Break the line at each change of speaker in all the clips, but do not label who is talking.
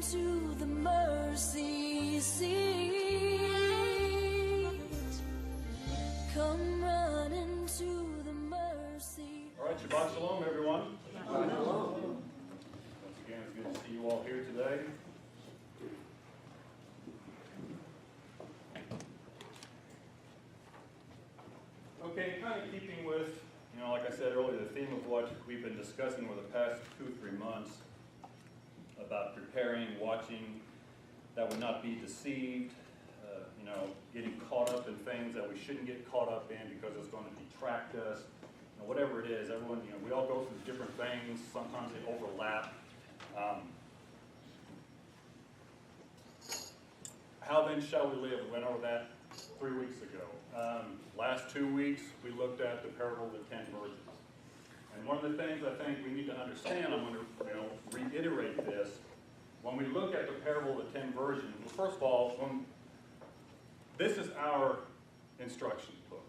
into the mercy seat. Come run into the mercy.
All right, Shabbat Shalom, everyone.
Shabbat Shalom.
Once again, it's good to see you all here today. Okay, kind of keeping with, like I said earlier, the theme of what we've been discussing over the past 2 or 3 months about preparing, watching, that we not be deceived, getting caught up in things that we shouldn't get caught up in because it's going to detract us. Whatever it is, everyone, we all go through different things. Sometimes they overlap. How then shall we live? We went over that 3 weeks ago. Last 2 weeks, we looked at the parable of the 10 virgins. And one of the things I think we need to understand, I'm going to reiterate this. When we look at the parable of the 10 virgins, well, first of all, this is our instruction book.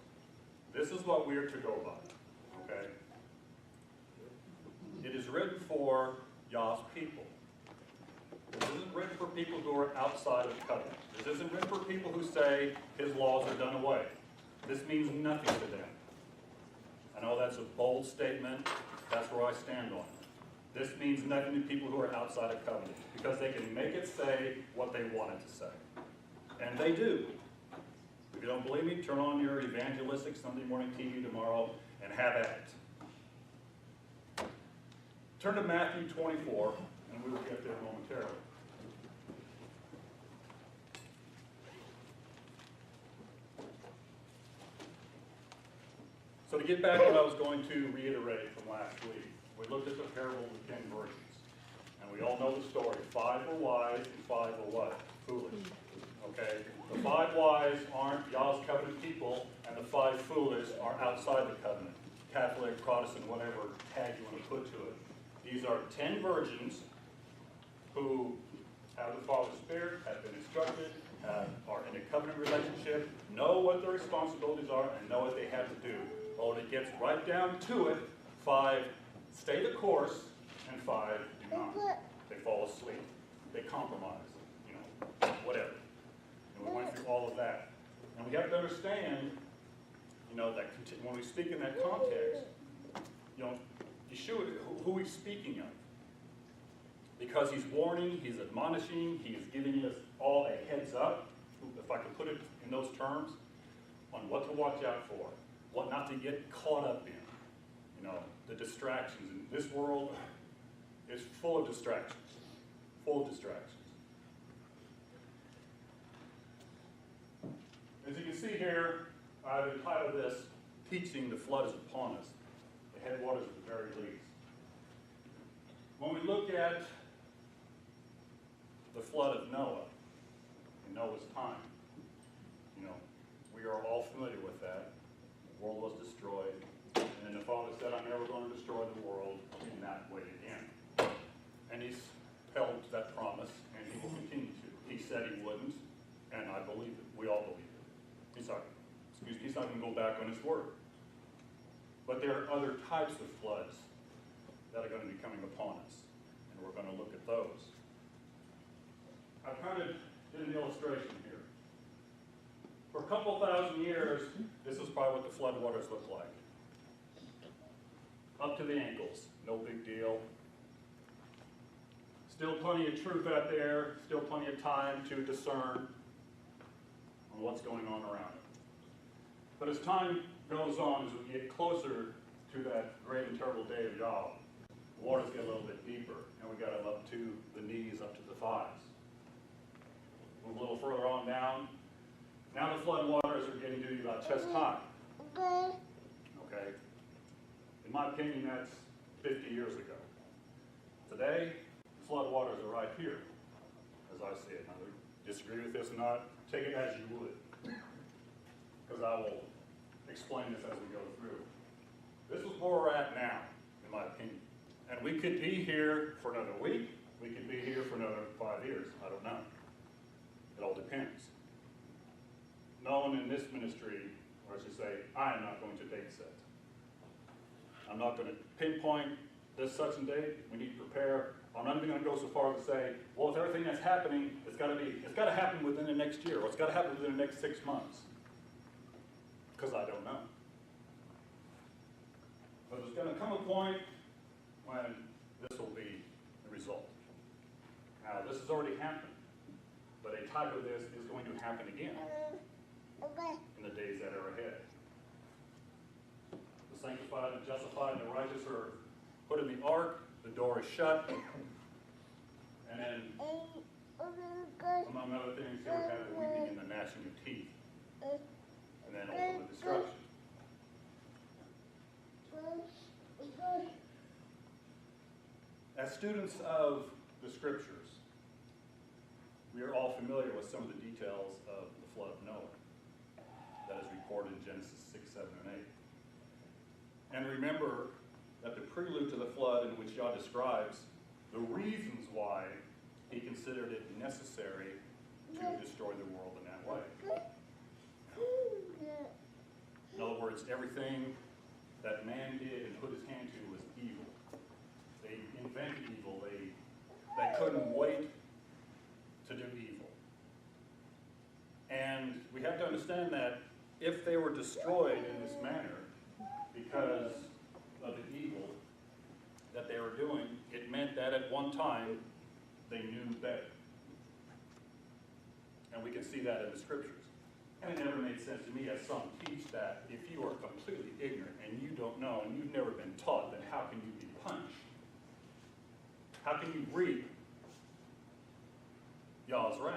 This is what we are to go by. Okay? It is written for Yah's people. This isn't written for people who are outside of covenant. This isn't written for people who say his laws are done away. This means nothing to them. I know that's a bold statement. That's where I stand on it. This means nothing to people who are outside of covenant because they can make it say what they want it to say. And they do. If you don't believe me, turn on your evangelistic Sunday morning TV tomorrow and have at it. Turn to Matthew 24, and we will get there momentarily. So to get back to what I was going to reiterate from last week, we looked at the parable of the 10 virgins. And we all know the story. 5 were wise and 5 were what? Foolish. Okay? The 5 wise aren't Yah's covenant people, and the 5 foolish are outside the covenant. Catholic, Protestant, whatever tag you want to put to it. These are 10 virgins who have the Father's Spirit, have been instructed, are in a covenant relationship, know what their responsibilities are, and know what they have to do. Well, when it gets right down to it, 5 stay the course, and 5 do not. They fall asleep. They compromise, whatever. And we went through all of that. And we have to understand, that when we speak in that context, Yeshua, who he's speaking of. Because he's warning, he's admonishing, he is giving us all a heads up, if I could put it in those terms, on what to watch out for, what not to get caught up in. The distractions. And this world is full of distractions. Full of distractions. As you can see here, I've entitled this, Teaching the Flood is Upon Us. The headwaters at the very least. When we look at the flood of Noah, in Noah's time, we are all familiar with that. The world was destroyed. And then the Father said, I'm never going to destroy the world in that way again. And he's held to that promise, and he will continue to. He said he wouldn't, and I believe it. We all believe it. He's not going to go back on his word. But there are other types of floods that are going to be coming upon us, and we're going to look at those. I've kind of did an illustration here. For a couple thousand years, this is probably what the floodwaters look like. Up to the ankles, no big deal. Still plenty of truth out there, still plenty of time to discern on what's going on around it. But as time goes on, as we get closer to that great and terrible day of Yah, the waters get a little bit deeper, and we got them up to the knees, up to the thighs. Move a little further on down. Now the flood waters are getting to you about chest high. Okay? In my opinion, that's 50 years ago. Today, flood waters are right here, as I see it. Now, disagree with this or not, take it as you would. Because I will explain this as we go through. This is where we're at now, in my opinion. And we could be here for another week. We could be here for another 5 years. I don't know. It all depends. No one in this ministry, or I should say, I am not going to date set. I'm not going to pinpoint this such and date. We need to prepare. I'm not even going to go so far as to say, well, with everything that's happening, it's got to happen within the next year, or it's got to happen within the next 6 months. Because I don't know. But there's going to come a point when this will be the result. Now, this has already happened, but a type of this is going to happen again in the days that are ahead. The sanctified and justified and the righteous are put in the ark, the door is shut, and then, among other things, here we have the weeping and the gnashing of teeth, and then ultimate destruction. As students of the Scriptures, we are all familiar with some of the details of the flood of Noah that is recorded in Genesis 6, 7, and 8. And remember that the prelude to the flood in which God describes the reasons why he considered it necessary to destroy the world in that way. In other words, everything that man did and put his hand to was evil. They invented evil. They couldn't wait to do evil. And we have to understand that if they were destroyed in this manner because of the evil that they were doing, it meant that at one time they knew better. And we can see that in the Scriptures. And it never made sense to me as some teach that if you are completely ignorant and you don't know and you've never been taught, then how can you be punished? How can you reap Yah's wrath?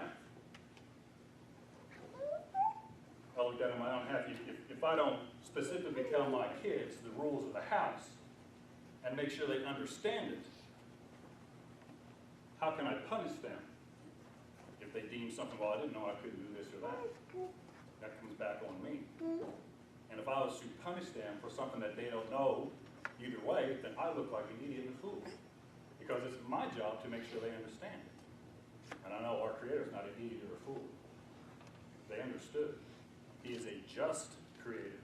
I looked at it in my own half. If I don't specifically tell my kids the rules of the house and make sure they understand it, how can I punish them if they deem something, well, I didn't know I couldn't do this or that? That comes back on me. And if I was to punish them for something that they don't know either way, then I look like an idiot and a fool. Because it's my job to make sure they understand it. And I know our Creator is not an idiot or a fool. They understood. He is a just Creator.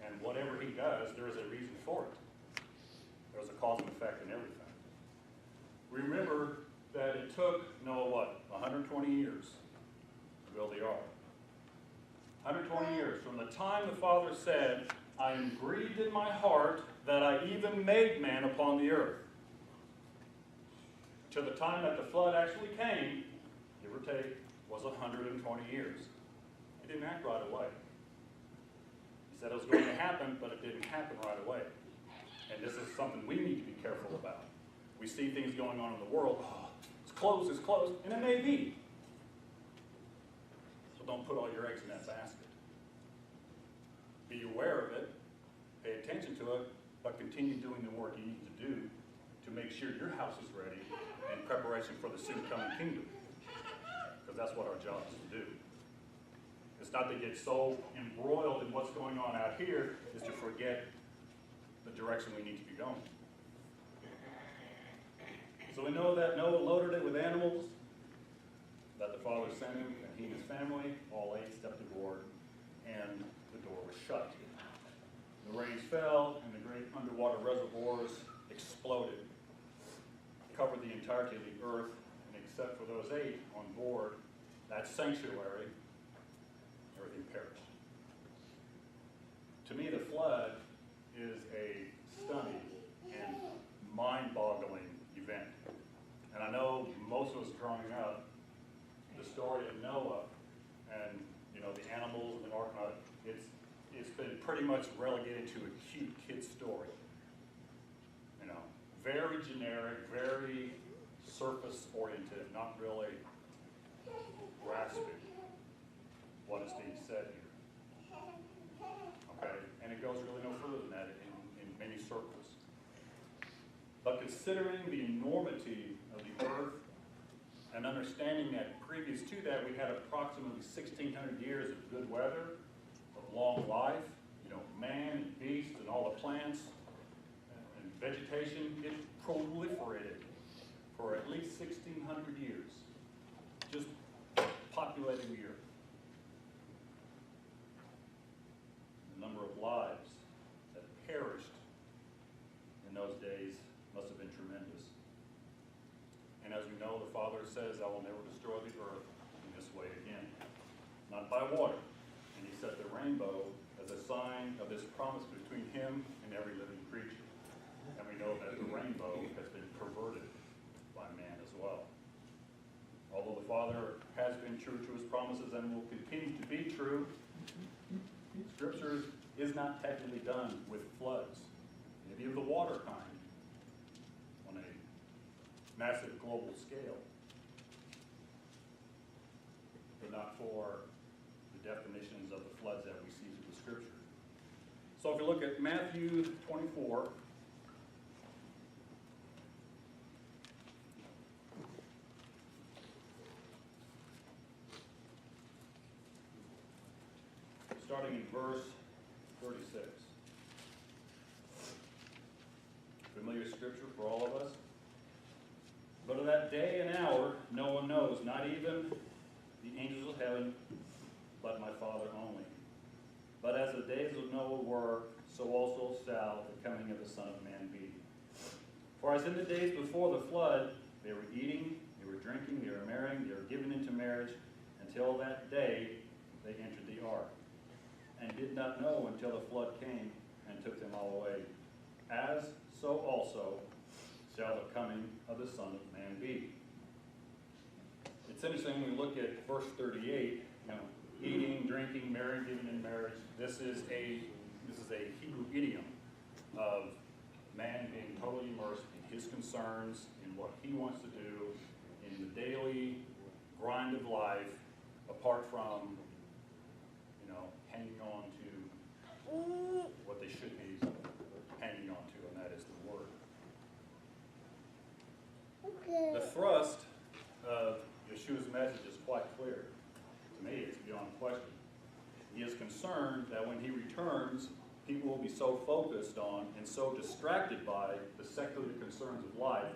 And whatever he does, there is a reason for it. There's a cause and effect in everything. Remember that it took Noah, what, 120 years to build the ark. 120 years from the time the Father said, I am grieved in my heart that I even made man upon the earth, to the time that the flood actually came, give or take, was 120 years. It didn't act right away. He said it was going to happen, but it didn't happen right away. And this is something we need to be careful about. We see things going on in the world, oh, it's closed, and it may be. So don't put all your eggs in that basket. Be aware of it, pay attention to it, but continue doing the work you need to do to make sure your house is ready in preparation for the soon-coming kingdom. Because that's what our job is to do. It's not to get so embroiled in what's going on out here, is to forget the direction we need to be going. So we know that Noah loaded it with animals, that the Father sent him, and he and his family, all 8 stepped aboard, and the door was shut. The rains fell, and the great underwater reservoirs exploded, covered the entirety of the earth, and except for those 8 on board that sanctuary, everything perished. To me, the flood is a stunning and mind-boggling event. And I know most of us growing up, the story of Noah and the animals and the ark, it's been pretty much relegated to a cute kid story. Very generic, very surface-oriented, not really grasping what is being said here. Okay, and it goes really no further than that in many circles. But considering the enormity of the earth and understanding that previous to that we had approximately 1,600 years of good weather, of long life, man and beast and all the plants and vegetation, it proliferated for at least 1,600 years, just populating the earth. The number of lives that perished in those days must have been tremendous. Lord says, I will never destroy the earth in this way again, not by water. And he set the rainbow as a sign of this promise between him and every living creature. And we know that the rainbow has been perverted by man as well. Although the Father has been true to his promises and will continue to be true, Scripture is not technically done with floods, maybe of the water kind, on a massive global scale, but not for the definitions of the floods that we see through the Scripture. So if you look at Matthew 24, starting in verse 36. Familiar scripture for all of us. But of that day and hour no one knows, not even the angels of heaven, but my Father only. But as the days of Noah were, so also shall the coming of the Son of Man be. For as in the days before the flood, they were eating, they were drinking, they were marrying, they were given into marriage, until that day they entered the ark, and did not know until the flood came and took them all away. As so also shall the coming of the Son of Man be. It's interesting when we look at verse 38, eating, drinking, marrying, given in marriage. This is a Hebrew idiom of man being totally immersed in his concerns, in what he wants to do, in the daily grind of life, apart from hanging on to what they should be hanging on to, and that is the Word. Okay. The thrust of Yeshua's message is quite clear. To me, it's beyond question. He is concerned that when he returns, people will be so focused on and so distracted by the secular concerns of life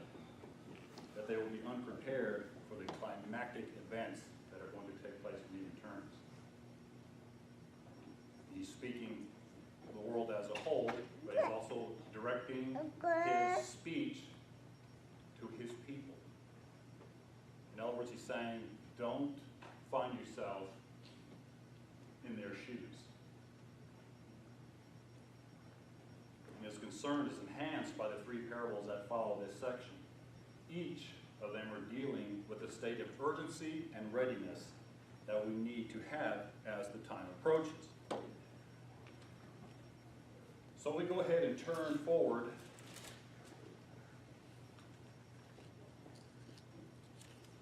that they will be unprepared for the climactic events that are going to take place when he returns. He's speaking to the world as a whole, but he's also directing his speech to his people. In other words, he's saying, don't find yourself in their shoes. And his concern is enhanced by the three parables that follow this section. Each of them are dealing with a state of urgency and readiness that we need to have as the time approaches. So we go ahead and turn forward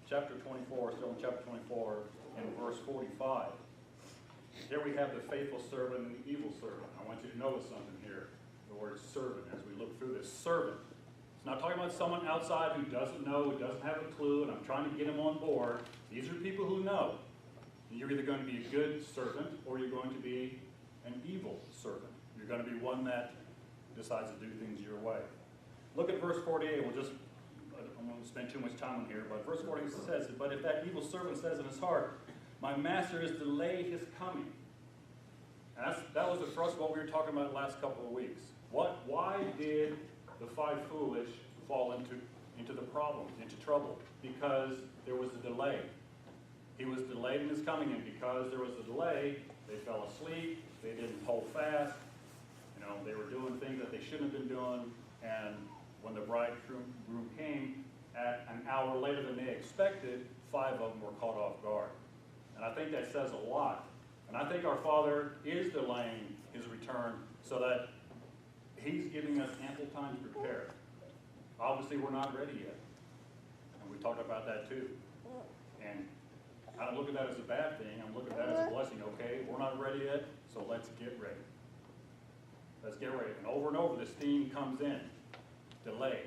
chapter 24, still in chapter 24, in verse 45. Here we have the faithful servant and the evil servant. I want you to notice something here, the word servant, as we look through this. Servant. It's not talking about someone outside who doesn't know, who doesn't have a clue, and I'm trying to get him on board. These are people who know. You're either going to be a good servant or you're going to be an evil servant. You're going to be one that decides to do things your way. Look at verse 48. I won't spend too much time on here, but verse 48 says, but if that evil servant says in his heart, my master has delayed his coming. And that was the thrust of what we were talking about the last couple of weeks. Why did the five foolish fall into the problem, into trouble? Because there was a delay. He was delayed in his coming, and because there was a delay, they fell asleep, they didn't hold fast, they were doing things that they shouldn't have been doing, and when the bridegroom came at an hour later than they expected, 5 of them were caught off guard. And I think that says a lot. And I think our Father is delaying his return so that he's giving us ample time to prepare. Obviously, we're not ready yet. And we talked about that too. And I don't look at that as a bad thing. I'm looking at that as a blessing. Okay, we're not ready yet, so let's get ready. Let's get ready. And over, this theme comes in. Delay.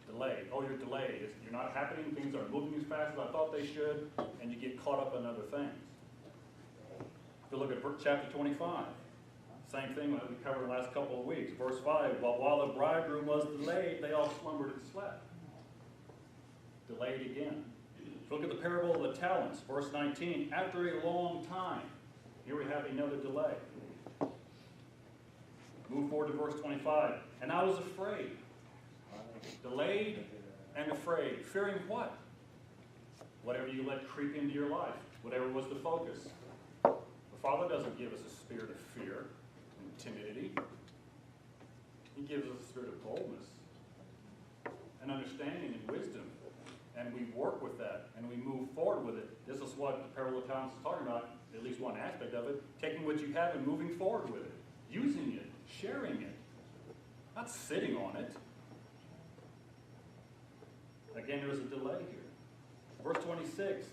Delay. Oh, you're delayed. You're not happening. Things aren't moving as fast as I thought they should, and you get caught up in other things. If you look at chapter 25, same thing that we covered the last couple of weeks. Verse 5, while the bridegroom was delayed, they all slumbered and slept. Delayed again. If you look at the parable of the talents, verse 19, after a long time, here we have another delay. Move forward to verse 25. And I was afraid. Delayed and afraid. Fearing what? whatever you let creep into your life, whatever was the focus. The Father doesn't give us a spirit of fear and timidity. He gives us a spirit of boldness and understanding and wisdom. And we work with that, and we move forward with it. This is what the parable of talents is talking about, at least one aspect of it, taking what you have and moving forward with it, using it, sharing it, not sitting on it. Again, there was a delay here. Verse 26,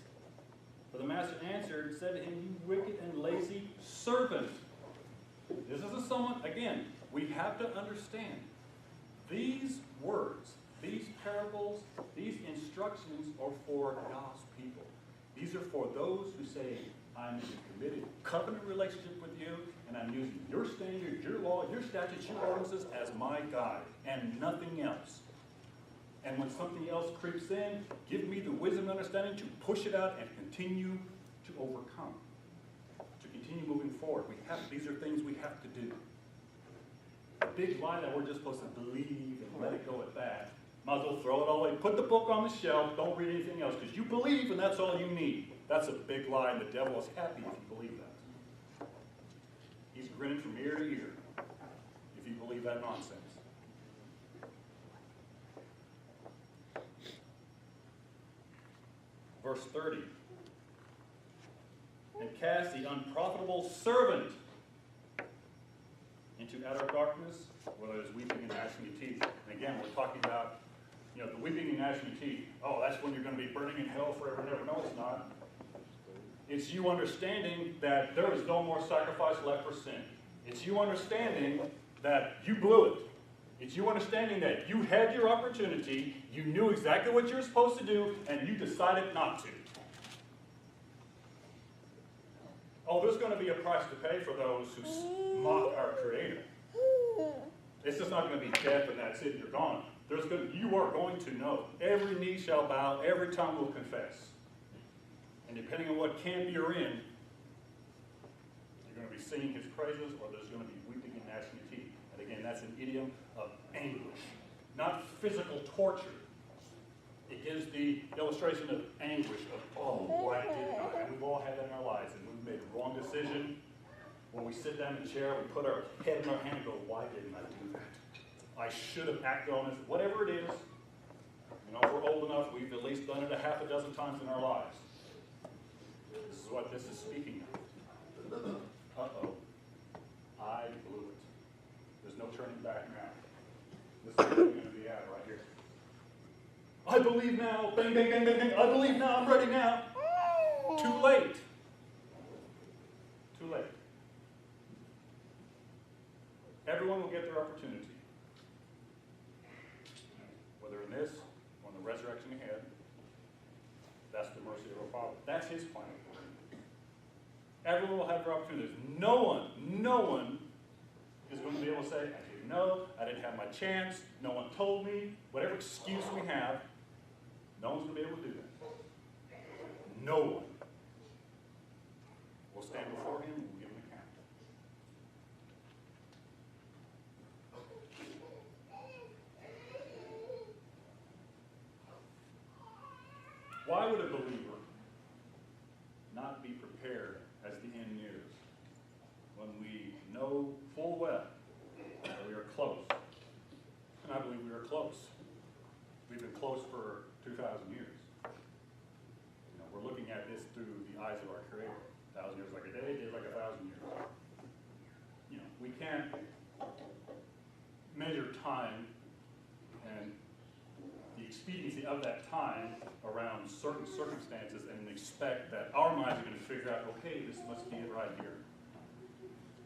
"For the master answered and said to him, You wicked and lazy servant." This is someone, again, we have to understand these words, these parables, these instructions are for God's people. These are for those who say, I'm in a committed covenant relationship with you, and I'm using your standards, your law, your statutes, your ordinances as my guide, and nothing else. And when something else creeps in, give me the wisdom and understanding to push it out and continue to overcome, to continue moving forward. These are things we have to do. A big lie that we're just supposed to believe and let it go at that. Might as well throw it all away. Put the book on the shelf. Don't read anything else because you believe and that's all you need. That's a big lie, and the devil is happy if you believe that. He's grinning from ear to ear if you believe that nonsense. Verse 30. "And cast the unprofitable servant into outer darkness, where there's weeping and gnashing of teeth." And again, we're talking about, the weeping and gnashing of teeth. Oh, that's when you're going to be burning in hell forever and ever. No, it's not. It's you understanding that there is no more sacrifice left for sin. It's you understanding that you blew it. It's you understanding that you had your opportunity, you knew exactly what you were supposed to do, and you decided not to. Oh, there's going to be a price to pay for those who mock our Creator. It's just not going to be death and that's it, you're gone. You are going to know. Every knee shall bow, every tongue will confess. And depending on what camp you're in, you're going to be singing his praises, or there's going to be weeping and gnashing of teeth. And again, that's an idiom of anguish, not physical torture. It gives the illustration of anguish of, oh, why didn't I? And we've all had that in our lives, and we've made the wrong decision. When we sit down in the chair, we put our head in our hand and go, why didn't I do that? I should have acted on this, whatever it is. If we're old enough, we've at least done it a half a dozen times in our lives. This is what this is speaking of. Uh-oh. I blew it. There's no turning back now. This is where we're going to be at right here. I believe now. Bang, bang, bang, bang, bang. I believe now. I'm ready now. Too late. Too late. Everyone will get their opportunity. Whether in this or in the resurrection ahead, that's the mercy of our Father. That's his plan. Everyone will have their opportunities. No one is going to be able to say, I didn't know, I didn't have my chance, no one told me, whatever excuse we have, no one's going to be able to do that. No one will stand before him and will give an account. Why would a believer not be prepared as the end nears when we know full well that we are close? And I believe we are close. We've been close for 2,000 years. We're looking at this through the eyes of our Creator. 1,000 years like a day, a day like 1,000 years. We can't measure time and the expediency of that time around certain circumstances and expect that our minds are going to figure out, okay, this must be it right here.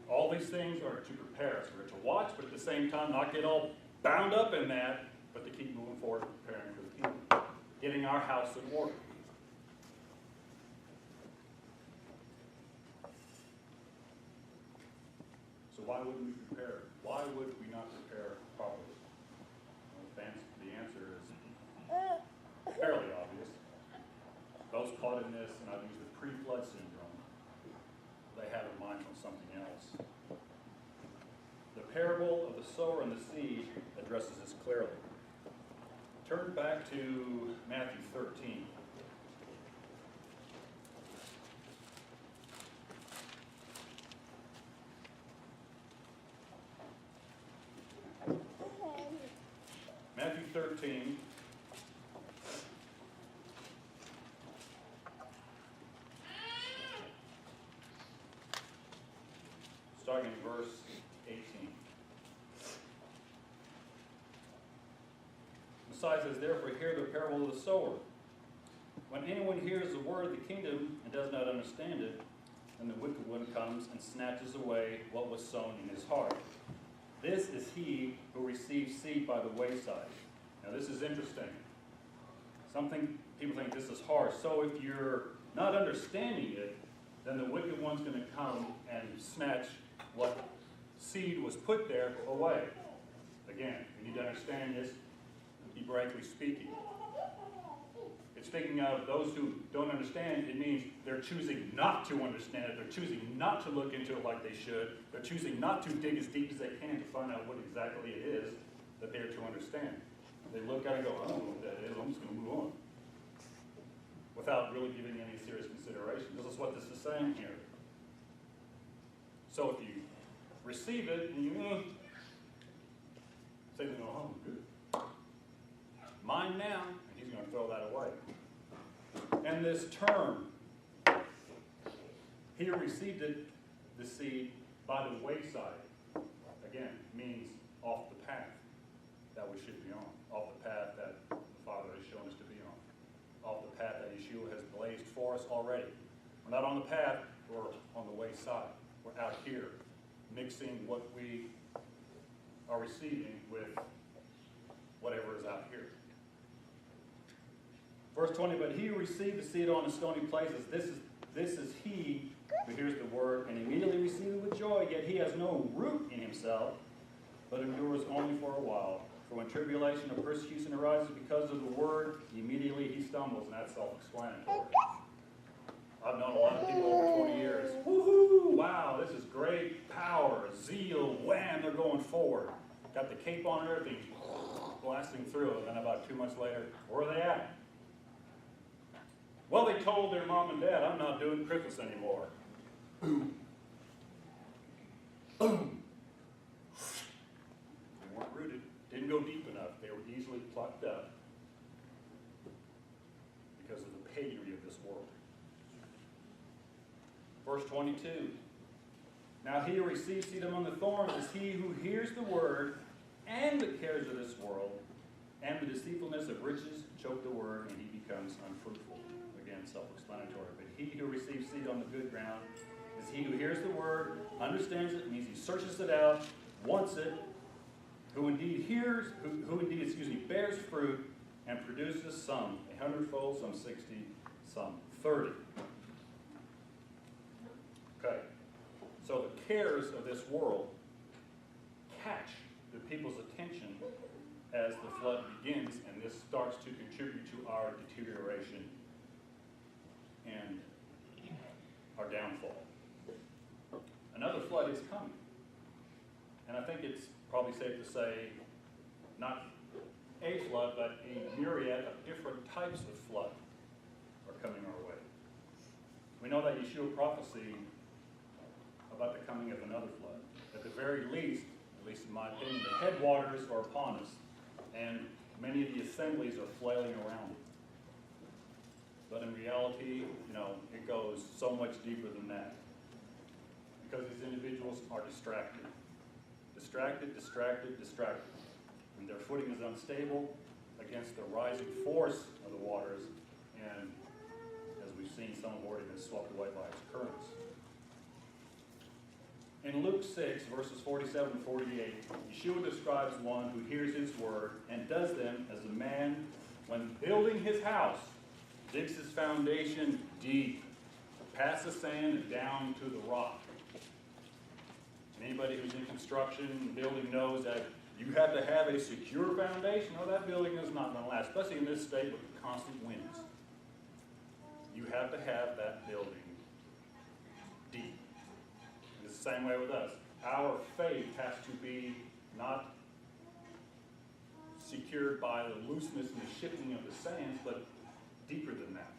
All these things are to prepare us. We're to watch, but at the same time not get all bound up in that, but to keep moving forward, preparing for the kingdom, getting our house in order. So why wouldn't we prepare? Why would we not prepare properly? Well, the answer is fairly obvious. Those caught in this, and I've used the pre-flood syndrome, they have in mind from something else. The parable of the sower and the seed addresses this clearly. Turn back to Matthew 13. starting in verse 18. Messiah says, therefore hear the parable of the sower. When anyone hears the word of the kingdom and does not understand it, then the wicked one comes and snatches away what was sown in his heart. This is he who receives seed by the wayside. Now this is interesting. People think this is harsh. So if you're not understanding it, then the wicked one's going to come and snatch what seed was put there away. Again, you need to understand this, Hebraically speaking. It's speaking of those who don't understand. It means they're choosing not to understand it. They're choosing not to look into it like they should. They're choosing not to dig as deep as they can to find out what exactly it is that they're to understand. They look at it and go, I don't know what that is. I'm just going to move on. Without really giving any serious consideration. This is what this is saying here. So if you receive it and you say to them, oh, good. Mine now, and he's going to throw that away. And this term, he who received it, the seed, by the wayside, again, means off the path that we should be on. Off the path that the Father has shown us to be on. Off the path that Yeshua has blazed for us already. We're not on the path, we're on the wayside. We're out here, mixing what we are receiving with whatever is out here. Verse 20, but he who received the seed on the stony places, this is he who hears the word and immediately receives it with joy, yet he has no root in himself, but endures only for a while. For when tribulation or persecution arises because of the word, immediately he stumbles, and that's self-explanatory. I've known a lot of people over 20 years. Woohoo! Wow, this is great power, zeal, wham, they're going forward. Got the cape on and everything, blasting through it. And then about 2 months later, where are they at? Well, they told their mom and dad, I'm not doing Christmas anymore. Boom. Boom. They weren't rooted. Didn't go deep enough. They were easily plucked up because of the penury of this world. Verse 22. Now he who receives seed among the thorns is he who hears the word, and the cares of this world, and the deceitfulness of riches choke the word, and he becomes unfruitful. Again, self-explanatory. But he who receives seed on the good ground is he who hears the word, understands it, means he searches it out, wants it, who indeed bears fruit and produces some 100-fold, some 60, some 30. Okay. So the cares of this world catch the people's attention as the flood begins, and this starts to contribute to our deterioration and our downfall. Another flood is coming. And I think it's probably safe to say not a flood, but a myriad of different types of flood are coming our way. We know that Yeshua prophesied about the coming of another flood. At the very least, at least in my opinion, the headwaters are upon us, and many of the assemblies are flailing around it. But in reality, it goes so much deeper than that. Because these individuals are distracted. Distracted. And their footing is unstable against the rising force of the waters, and as we've seen, some have already been swept away by its currents. In Luke 6, verses 47 and 48, Yeshua describes one who hears his word and does them as a man, when building his house, digs his foundation deep, past the sand and down to the rock. And anybody who's in construction and building knows that you have to have a secure foundation, or that building is not going to last, especially in this state with the constant winds. You have to have that building deep. And it's the same way with us. Our faith has to be not secured by the looseness and the shifting of the sands, but deeper than that.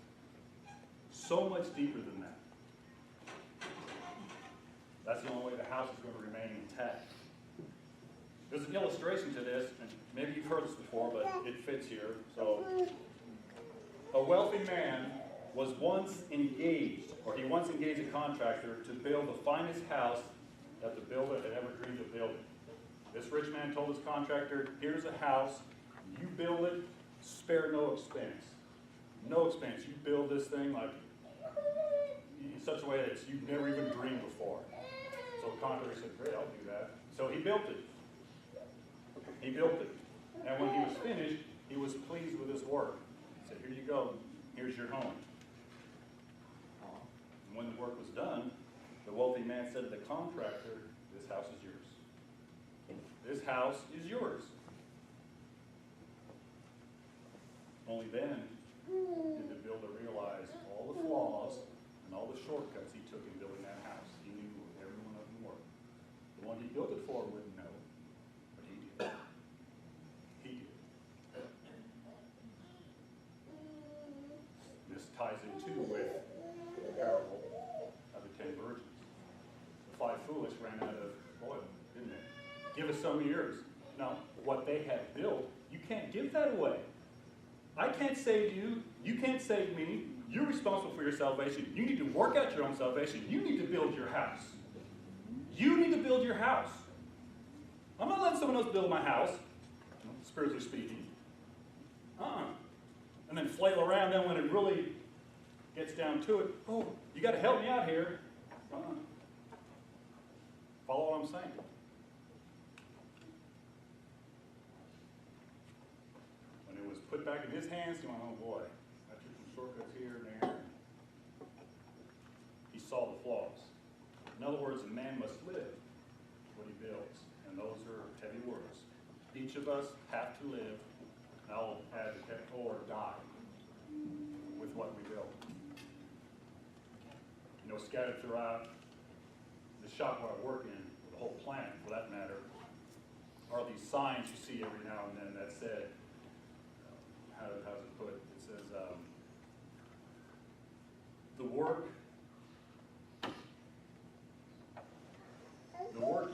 So much deeper than that. That's the only way the house is going to remain intact. There's an illustration to this, and maybe you've heard this before, but it fits here. So, a wealthy man was once engaged a contractor to build the finest house that the builder had ever dreamed of building. This rich man told his contractor, here's a house, you build it, spare no expense. No expense. You build this thing like in such a way that you've never even dreamed before. So the contractor said, great, I'll do that. So he built it. He built it. And when he was finished, he was pleased with his work. He said, here you go. Here's your home. And when the work was done, the wealthy man said to the contractor, this house is yours. This house is yours. Only then did the builder realize all the flaws and all the shortcuts he took in building that house. He knew every one of them were. The one he built it for wouldn't know, but he did. He did. This ties in too with the parable of the 10 virgins. The 5 foolish ran out of oil, didn't they? Give us some of yours. Now, what they had built, you can't give that away. I can't save you. You can't save me. You're responsible for your salvation. You need to work out your own salvation. You need to build your house. You need to build your house. I'm not letting someone else build my house, spiritually speaking. And then flail around. Then when it really gets down to it, oh, you got to help me out here. Follow what I'm saying. Put back in his hands, he went, oh boy, I took some shortcuts here and there. He saw the flaws. In other words, a man must live what he builds. And those are heavy words. Each of us have to live, and I'll add or die with what we build. You know, scattered throughout the shop where I work in, the whole plant for that matter, are these signs you see every now and then that said, how's it put? It says, the work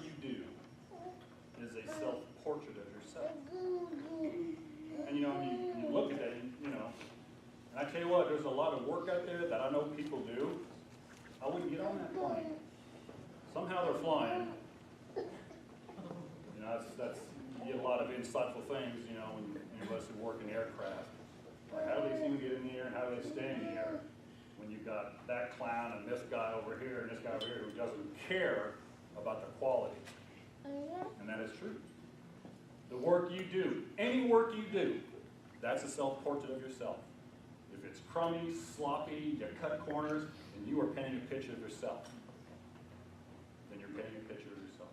you do is a self-portrait of yourself. And you know, you look at that, and, you know, and I tell you what, there's a lot of work out there that I know people do. I wouldn't get on that plane. Somehow they're flying. You know, that's you get a lot of insightful things, you know, when any of us who work in aircraft. Like, how do these things get in the air and how do they stay in the air? When you've got that clown and this guy over here and this guy over here who doesn't care about the quality. And that is true. The work you do, any work you do, that's a self-portrait of yourself. If it's crummy, sloppy, you cut corners, and you are painting a picture of yourself, then you're painting a picture of yourself.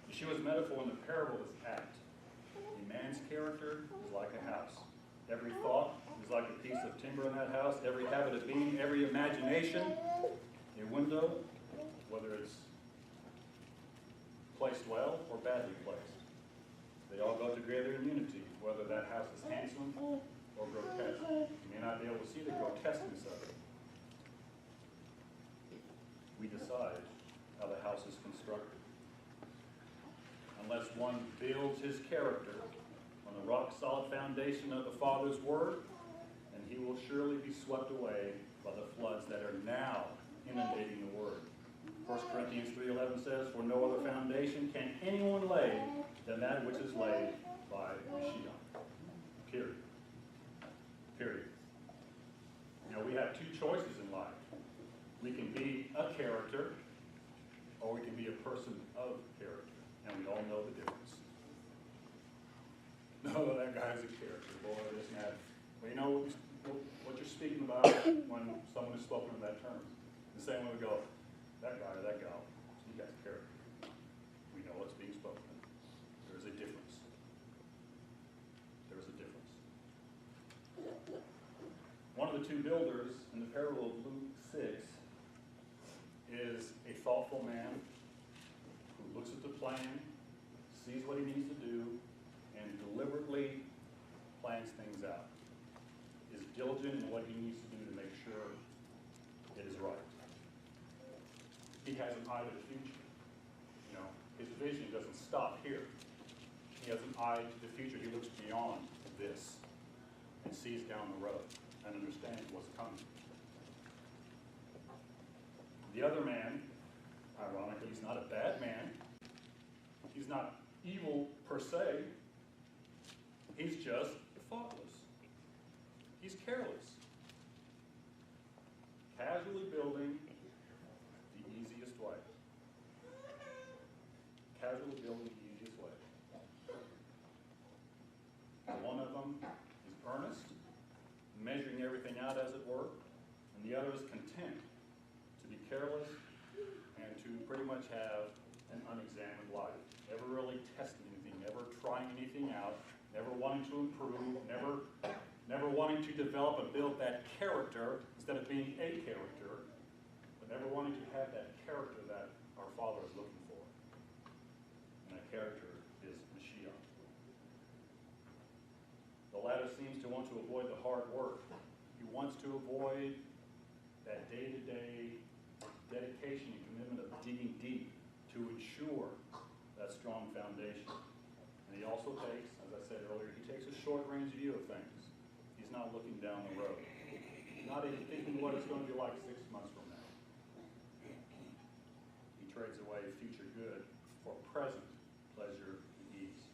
Yeshua's metaphor in the parable is apt. A man's character is like a house. Every thought is like a piece of timber in that house. Every habit of being, every imagination, a window, whether it's placed well or badly placed. They all go together in unity, whether that house is handsome or grotesque. You may not be able to see the grotesqueness of it. We decide how the house is constructed. Unless one builds his character on the rock-solid foundation of the Father's Word, and he will surely be swept away by the floods that are now inundating the Word. 1 Corinthians 3:11 says, for no other foundation can anyone lay than that which is laid by Mashiach. Period. Period. You know, we have two choices in life. We can be a character, or we can be a person of character. And we all know the difference. No, that guy's a character. Boy, this and that. Well, you know what you're speaking about when someone is spoken in that term. The same way we go, that guy or that gal, he got character. We know what's being spoken. There's a difference. There's a difference. One of the two builders in the parable of Luke 6 is a thoughtful man who looks at the plan, sees what he needs to do, and deliberately plans things out. Is diligent in what he needs to do to make sure it is right. He has an eye to the future. You know, his vision doesn't stop here. He has an eye to the future. He looks beyond this and sees down the road and understands what's coming. The other man, ironically, he's not a bad man. He's not evil per se. He's just thoughtless. He's careless. Casually building the easiest way. Casually building the easiest way. One of them is earnest, measuring everything out as it were, and the other is content to be careless and to pretty much have an unexamined life. Never really testing anything, never trying anything out, never wanting to improve, never wanting to develop and build that character instead of being a character, but never wanting to have that character that our Father is looking for. And that character is Mashiach. The latter seems to want to avoid the hard work. He wants to avoid that day-to-day dedication and commitment of digging deep to ensure that strong foundation. And he also takes, as I said earlier, he takes a short-range view of things. He's not looking down the road. Not even thinking what it's going to be like 6 months from now. He trades away future good for present pleasure and ease.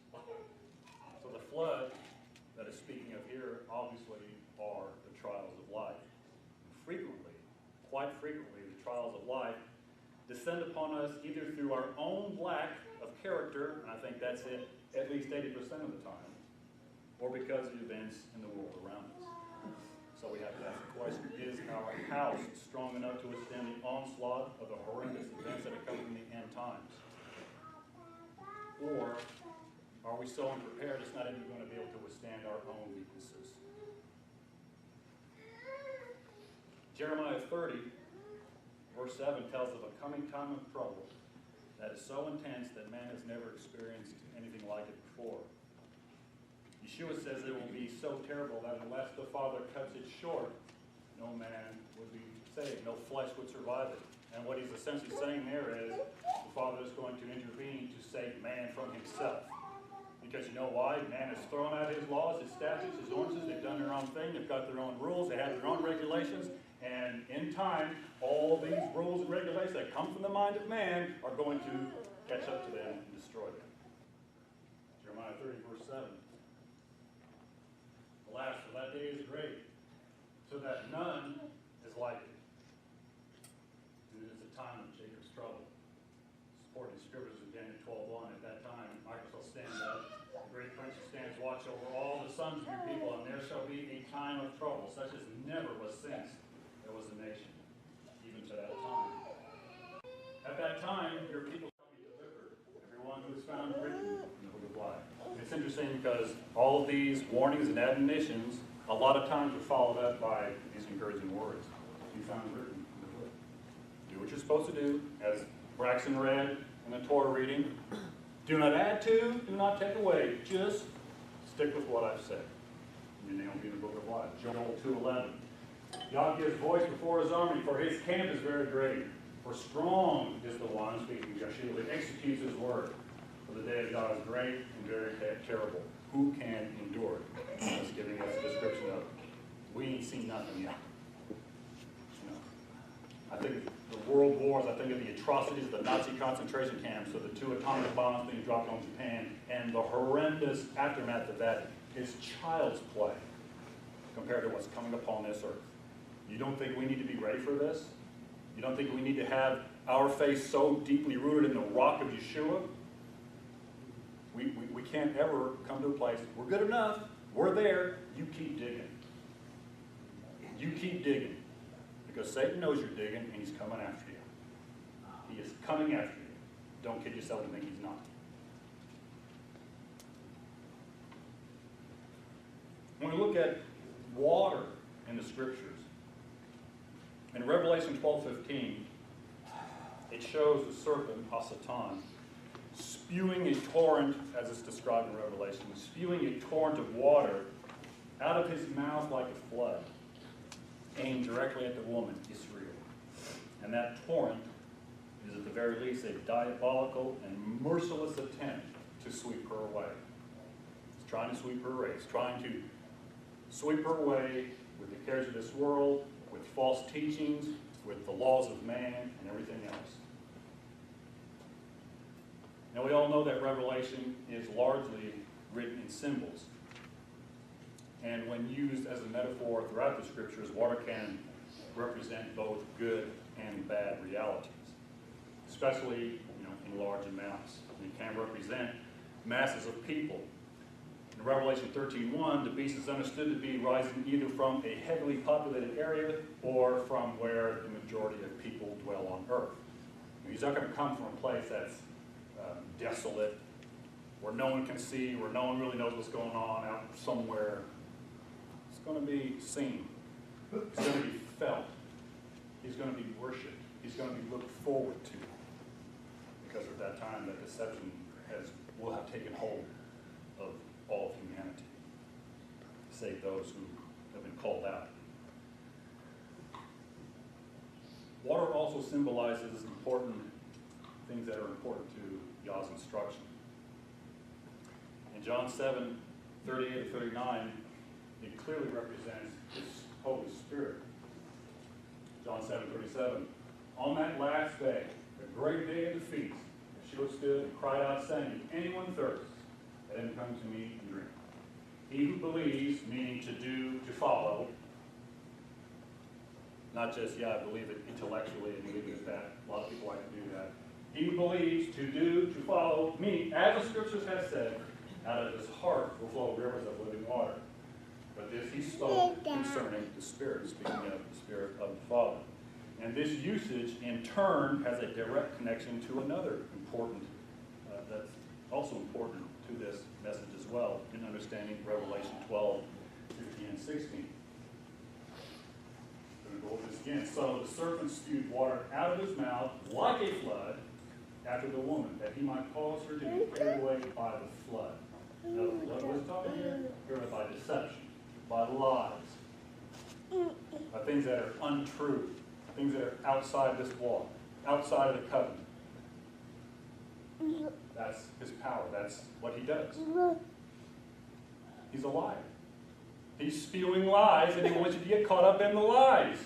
So the flood that is speaking of here obviously are the trials of life. Frequently, quite frequently, the trials of life descend upon us either through our own lack of character, and I think that's it at least 80% of the time, or because of events in the world around us. So we have to ask the question, is our house strong enough to withstand the onslaught of the horrendous events that are coming in the end times? Or are we so unprepared it's not even going to be able to withstand our own weaknesses? Jeremiah 30, verse 7 tells of a coming time of trouble that is so intense that man has never experienced anything like it before. Yeshua says it will be so terrible that unless the Father cuts it short, no man would be saved, no flesh would survive it. And what he's essentially saying there is the Father is going to intervene to save man from himself. Because you know why? Man has thrown out his laws, his statutes, his ordinances. They've done their own thing. They've got their own rules. They have their own regulations. And in time, all these rules and regulations that come from the mind of man are going to catch up to them and destroy them. Jeremiah 30, verse 7. Alas, for that day is great, so that none is like it. It is a time of Jacob's trouble. Supporting scriptures in Daniel 12:1. At that time, Michael shall stand up, the great prince who stands watch over all the sons of your people, and there shall be a time of trouble, such as never was since there was a nation, even to that time. At that time, your people shall be delivered, everyone who is found written in the book of life. It's interesting because all of these warnings and admonitions, a lot of times are followed up by these encouraging words. Be found written in the book. Do what you're supposed to do, as Braxton read in the Torah reading. Do not add to, do not take away. Just stick with what I've said. Your name will be in the book of life. Joel 2:11. God gives voice before his army, for his camp is very great. For strong is the one, speaking of Yeshua, that executes his word. For the day of God is great and very terrible. Who can endure it? That's giving us a description of, we ain't seen nothing yet. You know, I think of the world wars, I think of the atrocities of the Nazi concentration camps, of the 2 atomic bombs being dropped on Japan, and the horrendous aftermath of that is child's play compared to what's coming upon this earth. You don't think we need to be ready for this? You don't think we need to have our faith so deeply rooted in the rock of Yeshua? We can't ever come to a place, we're good enough, we're there, you keep digging. You keep digging. Because Satan knows you're digging and he's coming after you. He is coming after you. Don't kid yourself and think he's not. When we look at water in the scriptures, in Revelation 12:15, it shows the serpent, Hasatan, spewing a torrent, as it's described in Revelation, spewing a torrent of water out of his mouth like a flood, aimed directly at the woman, Israel. And that torrent is at the very least a diabolical and merciless attempt to sweep her away. It's trying to sweep her away. It's trying to sweep her away with the cares of this world, with false teachings, with the laws of man and everything else. Now we all know that Revelation is largely written in symbols. And when used as a metaphor throughout the scriptures, water can represent both good and bad realities, especially in large amounts. It can represent masses of people. In Revelation 13:1, the beast is understood to be rising either from a heavily populated area or from where the majority of people dwell on earth. And he's not going to come from a place that's desolate, where no one can see, where no one really knows what's going on, out somewhere. It's going to be seen. It's going to be felt. He's going to be worshipped. He's going to be looked forward to. Because at that time, that deception will have taken hold of all of humanity, save those who have been called out. Water also symbolizes important things that are important to Yah's instruction. In John 7:38-39, it clearly represents His Holy Spirit. John 7:37, on that last day, the great day of the feast, Yeshua stood and cried out, saying, if anyone thirsts, let him come to me and drink. He who believes, meaning to do, to follow, not just, I believe it intellectually and leave it at that. A lot of people like to do that. He who believes, to do, to follow, meaning, as the scriptures have said, out of his heart will flow rivers of living water. But this he spoke concerning the Spirit, speaking of the Spirit of the Father. And this usage, in turn, has a direct connection to another important, that's also important to this message as well, in understanding Revelation 12:15 and 16. I'm going to go over this again. So the serpent spewed water out of his mouth like a flood after the woman, that he might cause her to be carried away by the flood. Now, what was talking here? Carried by deception, by lies, by things that are untrue, things that are outside this law, outside of the covenant. That's his power. That's what he does. He's a liar. He's spewing lies, and he wants you to get caught up in the lies.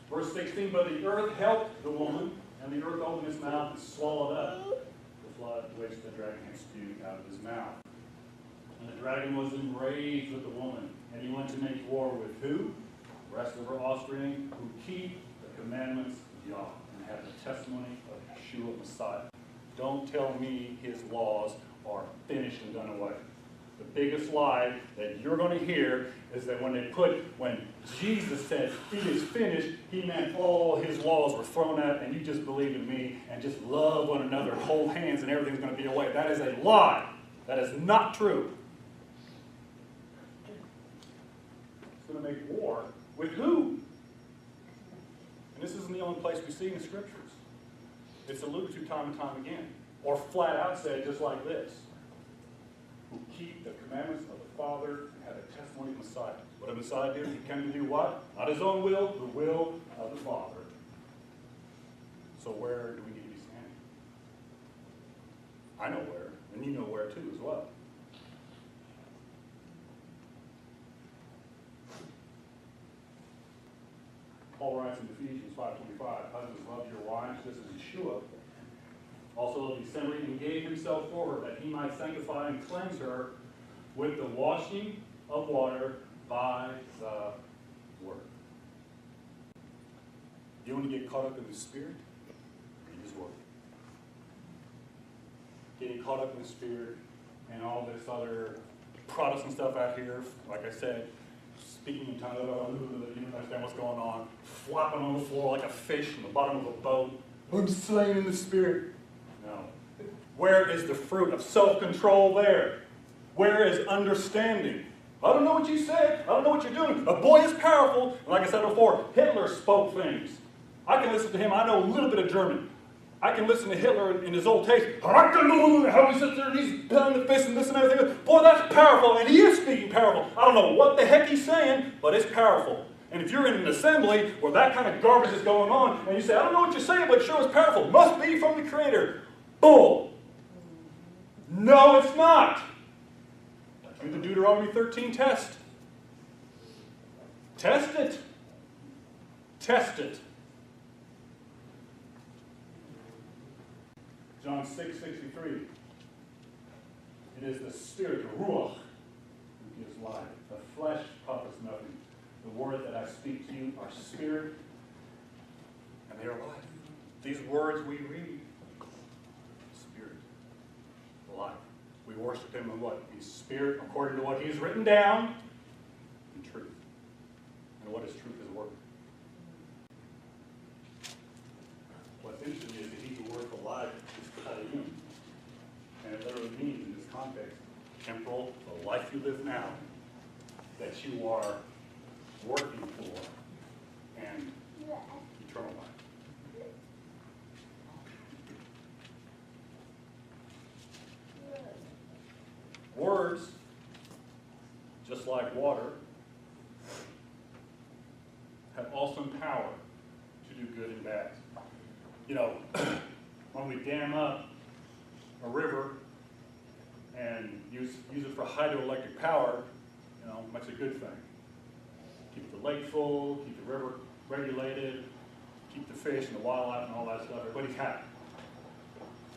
Verse 16, but the earth helped the woman, and the earth opened its mouth and swallowed up the flood which the dragon had spewed out of his mouth. And the dragon was enraged with the woman, and he went to make war with who? The rest of her offspring, who keep the commandments of Yah and have the testimony of Yeshua Messiah. Don't tell me his laws are finished and done away. The biggest lie that you're going to hear is that when Jesus said, it is finished, he meant all his laws were thrown out and you just believe in me and just love one another, hold hands, and everything's going to be away. That is a lie. That is not true. It's going to make war with who? And this isn't the only place we see in the scriptures. It's alluded to time and time again. Or flat out said just like this. Who keep the commandments of the Father and have a testimony of Messiah. What did Messiah do? He came to do what? Not his own will, the will of the Father. So where do we need to be standing? I know where, and you know where too as well. Paul writes in Ephesians 5:25, husbands, love your wives just as Yeshua also loved the assembly and gave himself for her, that he might sanctify and cleanse her with the washing of water by the word. You want to get caught up in the Spirit? Read his word. Getting caught up in the Spirit and all this other Protestant stuff out here, like I said, speaking in tongues, you don't understand what's going on, flopping on the floor like a fish in the bottom of a boat. I'm slain in the Spirit. No. Where is the fruit of self-control there? Where is understanding? I don't know what you said. I don't know what you're doing. A boy is powerful. And like I said before, Hitler spoke things. I can listen to him. I know a little bit of German. I can listen to Hitler in his old taste. How he sits there and he's pounding the fist and this and everything. Boy, that's powerful. And he is speaking powerful. I don't know what the heck he's saying, but it's powerful. And if you're in an assembly where that kind of garbage is going on, and you say, I don't know what you're saying, but it sure is powerful. Must be from the Creator. Bull. No, it's not. Do the Deuteronomy 13 test. Test it. Test it. John 6:63. It is the Spirit, the Ruach, who gives life. The flesh profits nothing. The word that I speak to you are spirit, and they are life. These words we read, spirit, life. We worship him in what? In spirit, according to what he's written down, in truth. And what is truth is word. What's interesting is the Hebrew word for life is chayim. And it literally means, in this context, temporal, the life you live now, that you are working for, and eternal life. Words, just like water, have awesome power to do good and bad. You know, when we dam up a river and use it for hydroelectric power, you know, that's a good thing. Keep the lake full, keep the river regulated, keep the fish and the wildlife and all that stuff. Everybody's happy,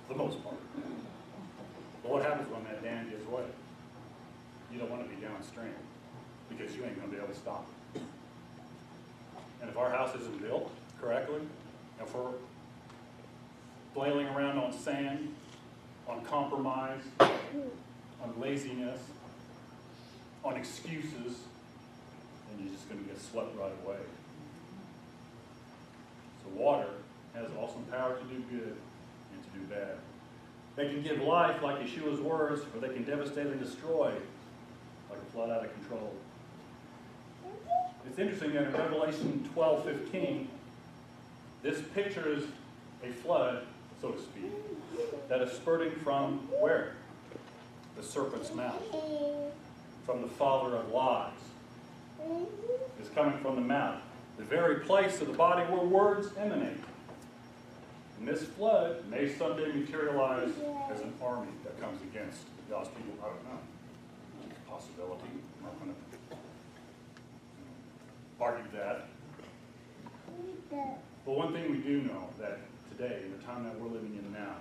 for the most part. But what happens when that dam gives way? You don't want to be downstream, because you ain't going to be able to stop it. And if our house isn't built correctly, if we're flailing around on sand, on compromise, on laziness, on excuses, then you're just going to get swept right away. So water has awesome power to do good and to do bad. They can give life, like Yeshua's words, or they can devastate and destroy, like a flood out of control. It's interesting that in Revelation 12:15, this pictures a flood, so to speak, that is spurting from where? The serpent's mouth. From the father of lies. It's coming from the mouth. The very place of the body where words emanate. And this flood may someday materialize as an army that comes against God's people. I don't know. It's a possibility. I'm not going to argue that. But one thing we do know, that today, in the time that we're living in now,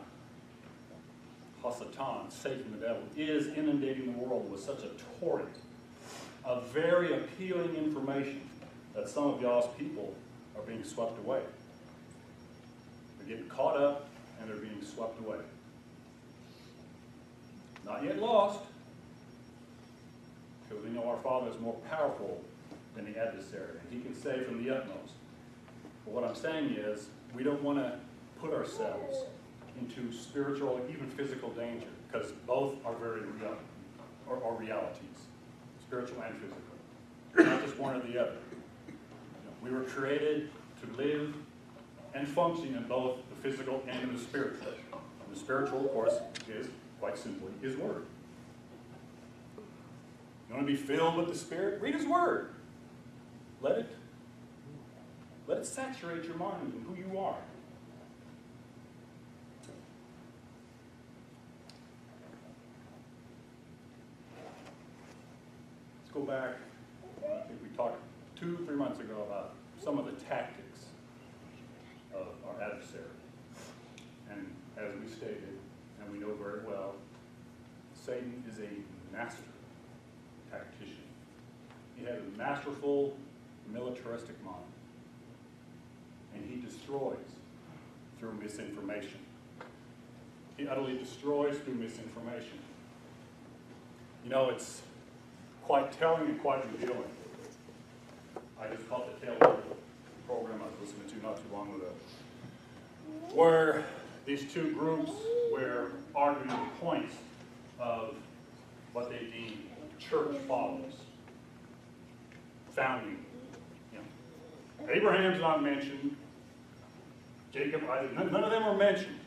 Hasatan, Satan the devil, is inundating the world with such a torrent of very appealing information that some of y'all's people are being swept away. They're getting caught up and they're being swept away. Not yet lost, because we know our Father is more powerful than the adversary, and he can save from the utmost. But what I'm saying is, we don't want to put ourselves into spiritual or even physical danger, because both are very real, or realities, spiritual and physical. Not just one or the other. We were created to live and function in both the physical and in the spiritual. And the spiritual, of course, is, quite simply, His Word. You want to be filled with the Spirit? Read His Word. Let it saturate your mind and who you are. Let's go back. I think we talked 2-3 months ago about some of the tactics of our adversary. And as we stated, and we know very well, Satan is a master tactician. He has a masterful militaristic mind. And he destroys through misinformation. He utterly destroys through misinformation. You know, it's quite telling and quite revealing. I just caught the tail end of the program I was listening to not too long ago, where these two groups were arguing the points of what they deem church fathers, founding. You know, Abraham's not mentioned. Jacob, Isaac, none of them are mentioned.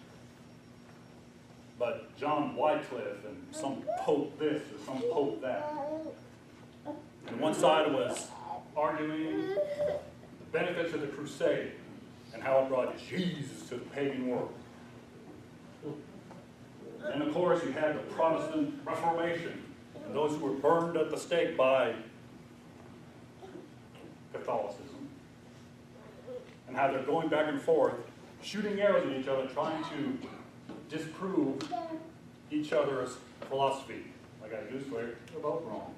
But John Wycliffe and some pope this or some pope that. And one side was arguing the benefits of the crusade and how it brought Jesus to the pagan world. And of course you had the Protestant Reformation and those who were burned at the stake by Catholicism. and how they're going back and forth, shooting arrows at each other, trying to disprove each other's philosophy. I got a news for you, they're both wrong.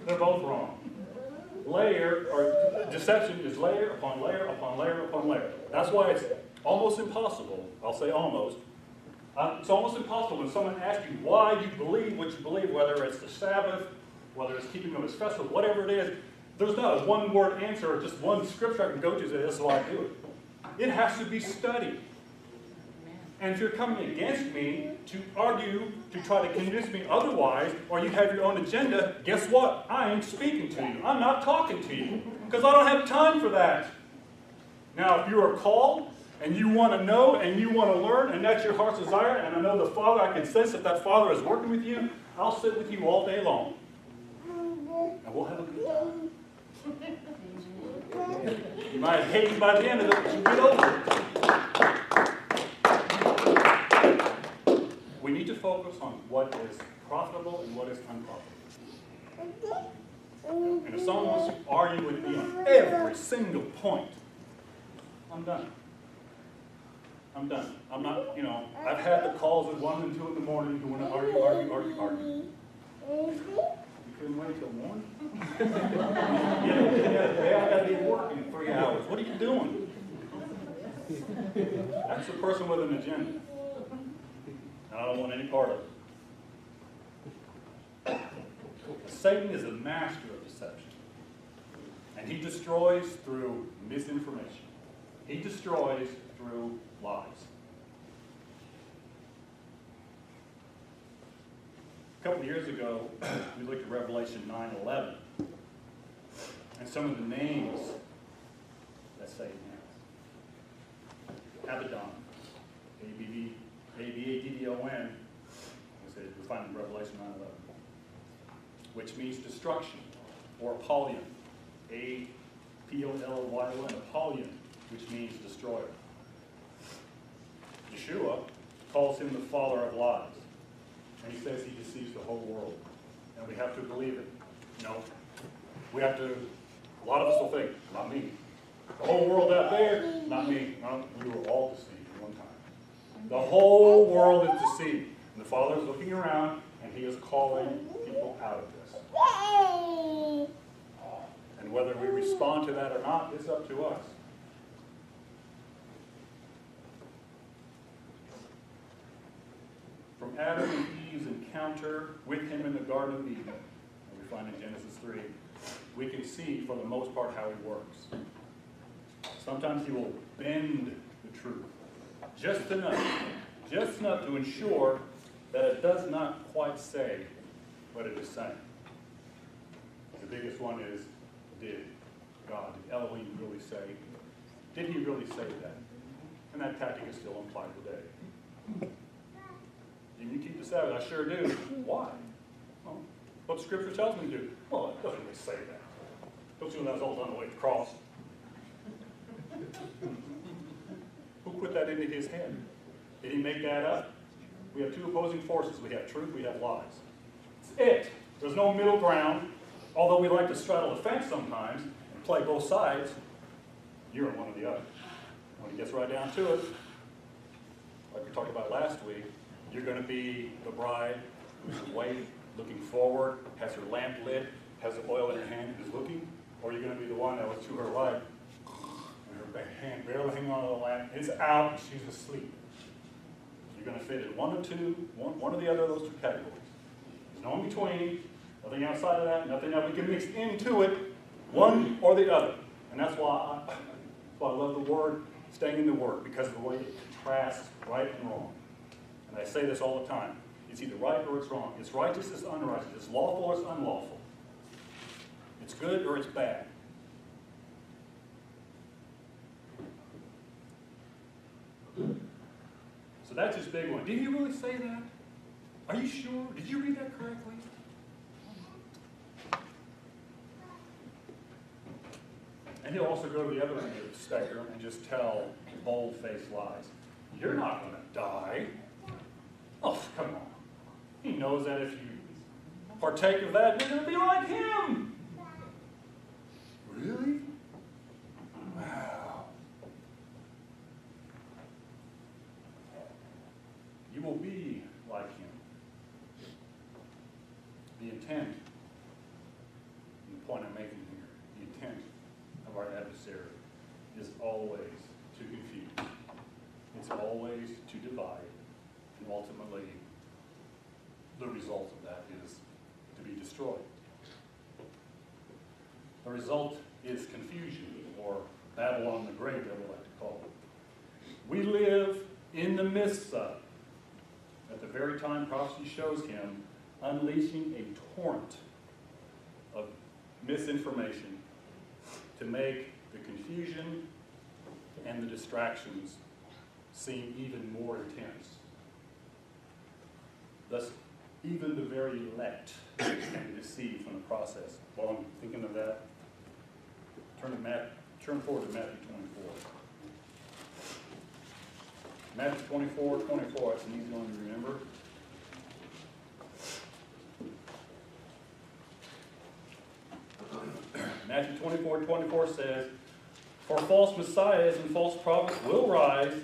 They're both wrong. Deception is layer upon layer upon layer upon layer. That's why it's almost impossible, I'll say almost, it's almost impossible when someone asks you why you believe what you believe, whether it's the Sabbath, whether it's keeping of his festival, whatever it is, there's not a one-word answer or just one scripture I can go to and say, this is why I do it. It has to be studied. And if you're coming against me to argue, to try to convince me otherwise, or you have your own agenda, guess what? I ain't speaking to you. I'm not talking to you, because I don't have time for that. Now, if you are called, and you want to know, and you want to learn, and that's your heart's desire, and I know the Father, I can sense that Father is working with you, I'll sit with you all day long. And we'll have a good time. You might hate me by the end of it, but you get over it. We need to focus on what is profitable and what is unprofitable. And if someone wants to argue with me on every single point, I'm done. I'm done. I'm not, I've had the calls at 1 and 2 in the morning who want to argue. You couldn't wait till morning? Yeah, I got to be working in 3 hours. What are you doing? That's a person with an agenda. And I don't want any part of it. Satan is a master of deception. And he destroys through misinformation. He destroys through lies. A couple of years ago, we looked at Revelation 9:11 and some of the names that Satan has. Abaddon, A-B-A-D-D-O-N, we find in Revelation 9:11, which means destruction, or Apollyon, A-P-O-L-Y-O-N, Apollyon, which means destroyer. Yeshua calls him the father of lies. And he says he deceives the whole world. And we have to believe it. We have to, a lot of us will think, not me. The whole world out there, not me. No, we were all deceived at one time. The whole world is deceived. And the Father is looking around, and he is calling people out of this. And whether we respond to that or not, it's up to us. From Adam and Eve's encounter with him in the Garden of Eden, and we find in Genesis 3, we can see for the most part how he works. Sometimes he will bend the truth just enough to ensure that it does not quite say what it is saying. The biggest one is, did God, did Elohim really say? Did he really say that? And that tactic is still applied today. And you keep the Sabbath? I sure do. Why? Well, what Scripture tells me to do. Well, it doesn't really say that. Don't you know that was all done away at the cross? Who put that into his head? Did he make that up? We have two opposing forces. We have truth, we have lies. It's it. There's no middle ground. Although we like to straddle the fence sometimes and play both sides, you're in one or the other. When it gets right down to it, like we talked about last week, you're going to be the bride who's awake, looking forward, has her lamp lit, has the oil in her hand, and is looking, or you're going to be the one that was to her right, and her hand barely hanging on to the lamp, is out, and she's asleep. You're going to fit in one or the other of those two categories. There's no in between, nothing outside of that, nothing that we can mix into it, one or the other. And that's why I love the Word, staying in the Word, because of the way it contrasts right and wrong. And I say this all the time. It's either right or it's wrong. It's righteous, it's unrighteous. It's lawful or it's unlawful. It's good or it's bad. So that's his big one. Did he really say that? Are you sure? Did you read that correctly? And he'll also go to the other end of the spectrum and just tell bold-faced lies. You're not going to die. Oh, come on. He knows that if you partake of that, you're going to be like him. Really? Wow. The intent, and the point I'm making here, the intent of our adversary is always to confuse. It's always to divide, and ultimately, the result of that is to be destroyed. The result is confusion, or Babylon the Great, I would like to call it. We live in the midst of, at the very time prophecy shows him, unleashing a torrent of misinformation to make the confusion and the distractions seem even more intense. Thus, even the very elect can be deceived from the process. While I'm thinking of that, turn forward to Matthew 24. Matthew 24:24, it's an easy one to remember. Matthew 24:24 says, "For false messiahs and false prophets will rise,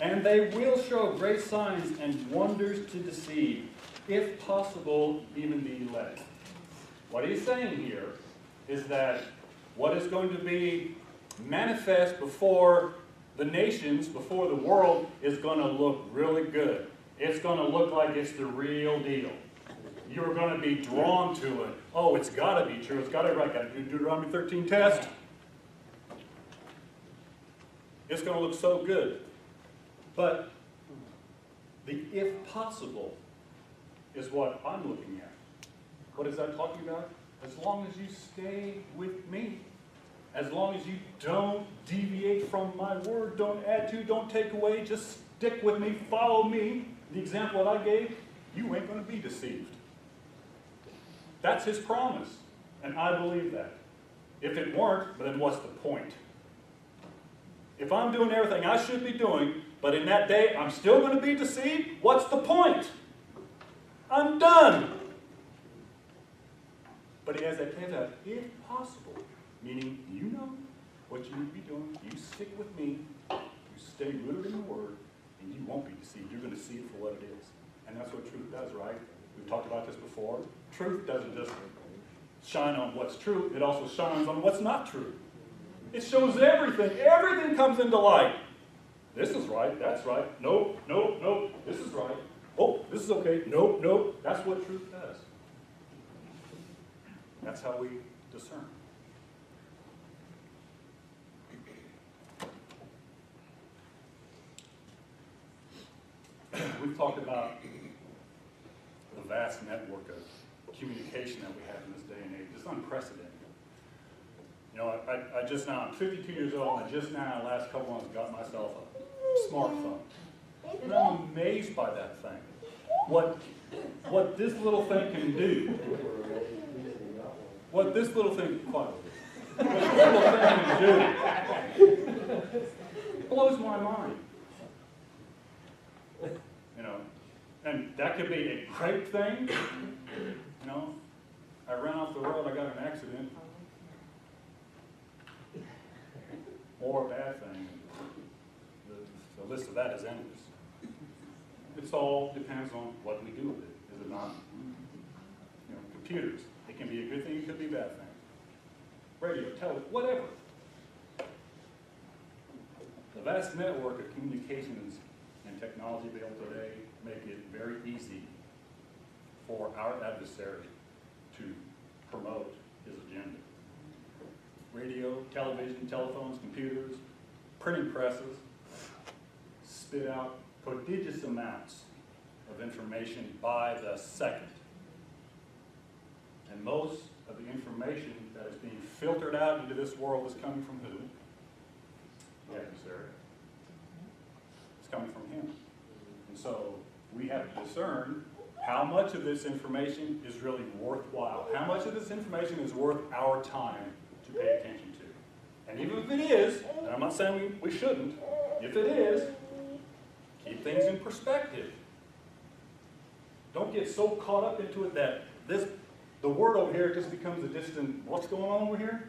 and they will show great signs and wonders to deceive, if possible, even the elect." What he's saying here is that what is going to be manifest before the nations, before the world, is going to look really good. It's going to look like it's the real deal. You're going to be drawn to it. Oh, it's got to be true. It's got to be right. Got to do Deuteronomy 13 test. It's going to look so good. But the if possible is what I'm looking at. What is that talking about? As long as you stay with me, as long as you don't deviate from my word, don't add to, don't take away, just stick with me, follow me, the example that I gave, you ain't going to be deceived. That's his promise, and I believe that. If it weren't, then what's the point? If I'm doing everything I should be doing, but in that day I'm still going to be deceived, what's the point? I'm done. But he has that caveat, if possible, meaning you know what you need to be doing, you stick with me, you stay rooted in the Word, and you won't be deceived. You're going to see it for what it is. And that's what truth does, right? We've talked about this before. Truth doesn't just shine on what's true, it also shines on what's not true. It shows everything. Everything comes into light. This is right, that's right. Nope, nope, nope, this is right. Oh, this is okay. Nope, nope. That's what truth does. That's how we discern. We've talked about the vast network of communication that we have in this day and age. It's unprecedented. You know, I just now, I'm 52 years old, and I just now, in the last couple months, got myself a smartphone. And I'm amazed by that thing. What this little thing can do. What this little thing, what this little thing can do blows my mind. You know, and that could be a great thing. You know, I ran off the road, I got in an accident. Or a bad thing. The list of that is endless. It all depends on what we do with it, is it not? You know, computers. It can be a good thing, it could be a bad thing. Radio, television, whatever. The vast network of communications and technology available today make it very easy for our adversary to promote his agenda. Radio, television, telephones, computers, printing presses spit out prodigious amounts of information by the second. And most of the information that is being filtered out into this world is coming from who? The adversary. It's coming from him. And so we have to discern how much of this information is really worthwhile. How much of this information is worth our time to pay attention to. And even if it is, and I'm not saying we shouldn't, if it is, keep things in perspective. Don't get so caught up into it that the word over here just becomes a distant, what's going on over here?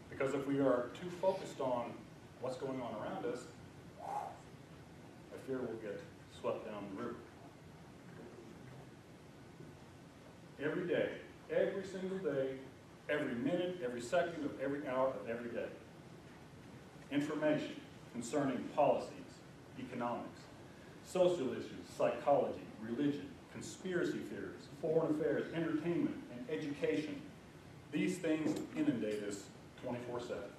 Because if we are too focused on what's going on around us, I fear we'll get swept down the river. every day, every single day, every minute, every second of every hour of every day. Information concerning policies, economics, social issues, psychology, religion, conspiracy theories, foreign affairs, entertainment, and education. These things inundate us 24/7.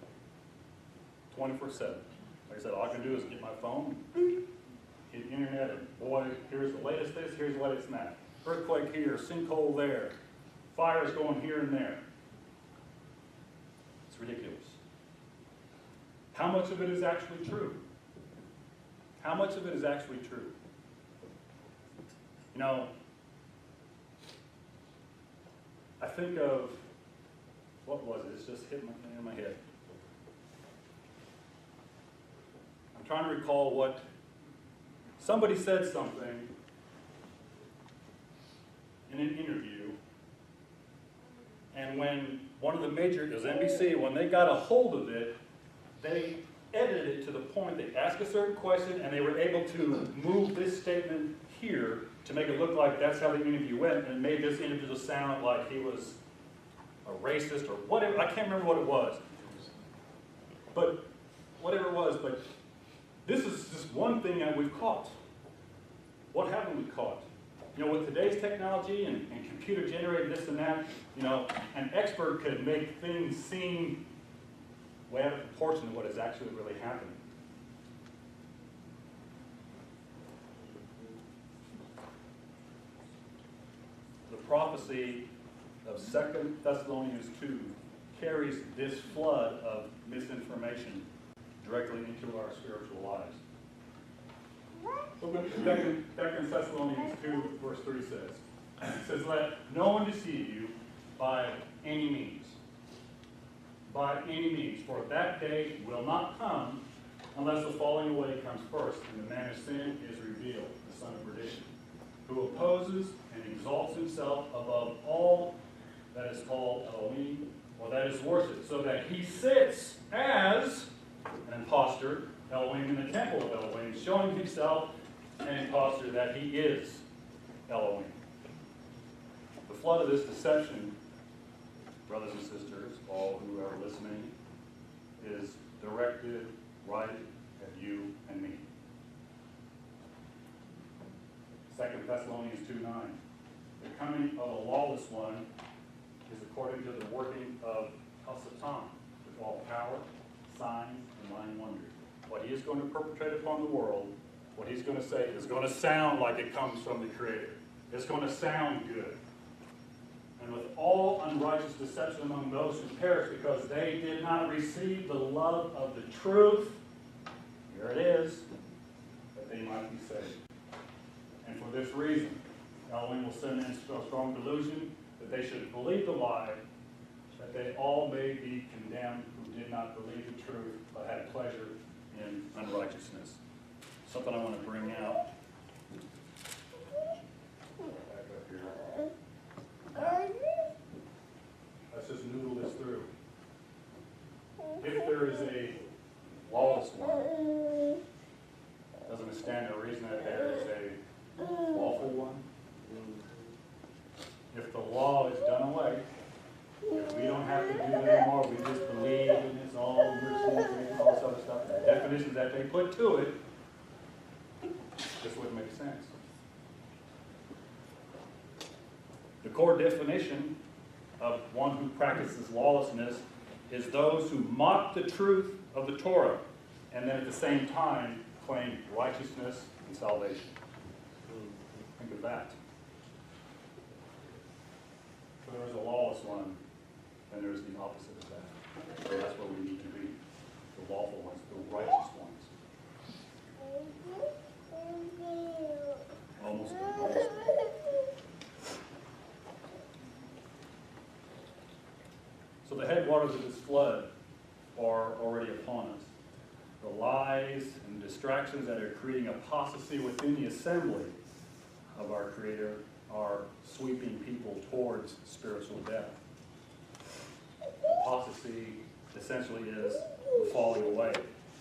24/7. Like I said, all I can do is get my phone, hit the internet, and boy, here's the latest this, here's the latest that. Earthquake here, sinkhole there, fires going here and there. It's ridiculous. How much of it is actually true? How much of it is actually true? You know, I think of, what was it? It's just hit in my head. I'm trying to recall what, somebody said something in an interview, and when one of the major, it was NBC, when they got a hold of it, they edited it to the point they asked a certain question and they were able to move this statement here to make it look like that's how the interview went, and made this individual sound like he was a racist or whatever. I can't remember what it was. But whatever it was, but this is just one thing that we've caught. What haven't we caught? You know, with today's technology and computer generated this and that, you know, an expert could make things seem way out of proportion to what is actually really happening. The prophecy of 2 Thessalonians 2 carries this flood of misinformation directly into our spiritual lives. Look what 2 Thessalonians 2 verse 3 says. It says, "Let no one deceive you by any means. By any means, for that day will not come unless the falling away comes first, and the man of sin is revealed, the son of perdition, who opposes and exalts himself above all that is called Elohim, or that is worshipped, so that he sits as an impostor, Elohim, in the temple of Elohim, showing himself an impostor that he is Elohim." The flood of this deception, brothers and sisters, all who are listening, is directed right at you and me. 2 Thessalonians 2:9. "The coming of a lawless one is according to the working of Satan, with all power, signs, and lying wonders." What he is going to perpetrate upon the world, what he's going to say, is going to sound like it comes from the Creator. It's going to sound good. "And with all unrighteous deception among those who perish, because they did not receive the love of the truth," here it is, "that they might be saved. And for this reason, Elohim will send in a strong delusion, that they should believe the lie, that they all may be condemned who did not believe the truth, but had pleasure in unrighteousness." Something I want to bring out. Back up here. Let's just noodle this through. If there is a lawless one, doesn't it stand to reason that there is a lawful one? If the law is done away, if we don't have to do that anymore, we just believe and it's all mercy and all this other stuff, the definitions that they put to it, this wouldn't make sense. The core definition of one who practices lawlessness is those who mock the truth of the Torah and then at the same time claim righteousness and salvation. Think of that. So there is a lawless one, and there is the opposite of that. So that's where we need to be. The lawful ones, the righteous ones. Almost. So the headwaters of this flood are already upon us. The lies and distractions that are creating apostasy within the assembly of our Creator are sweeping people towards spiritual death. Apostasy essentially is the falling away.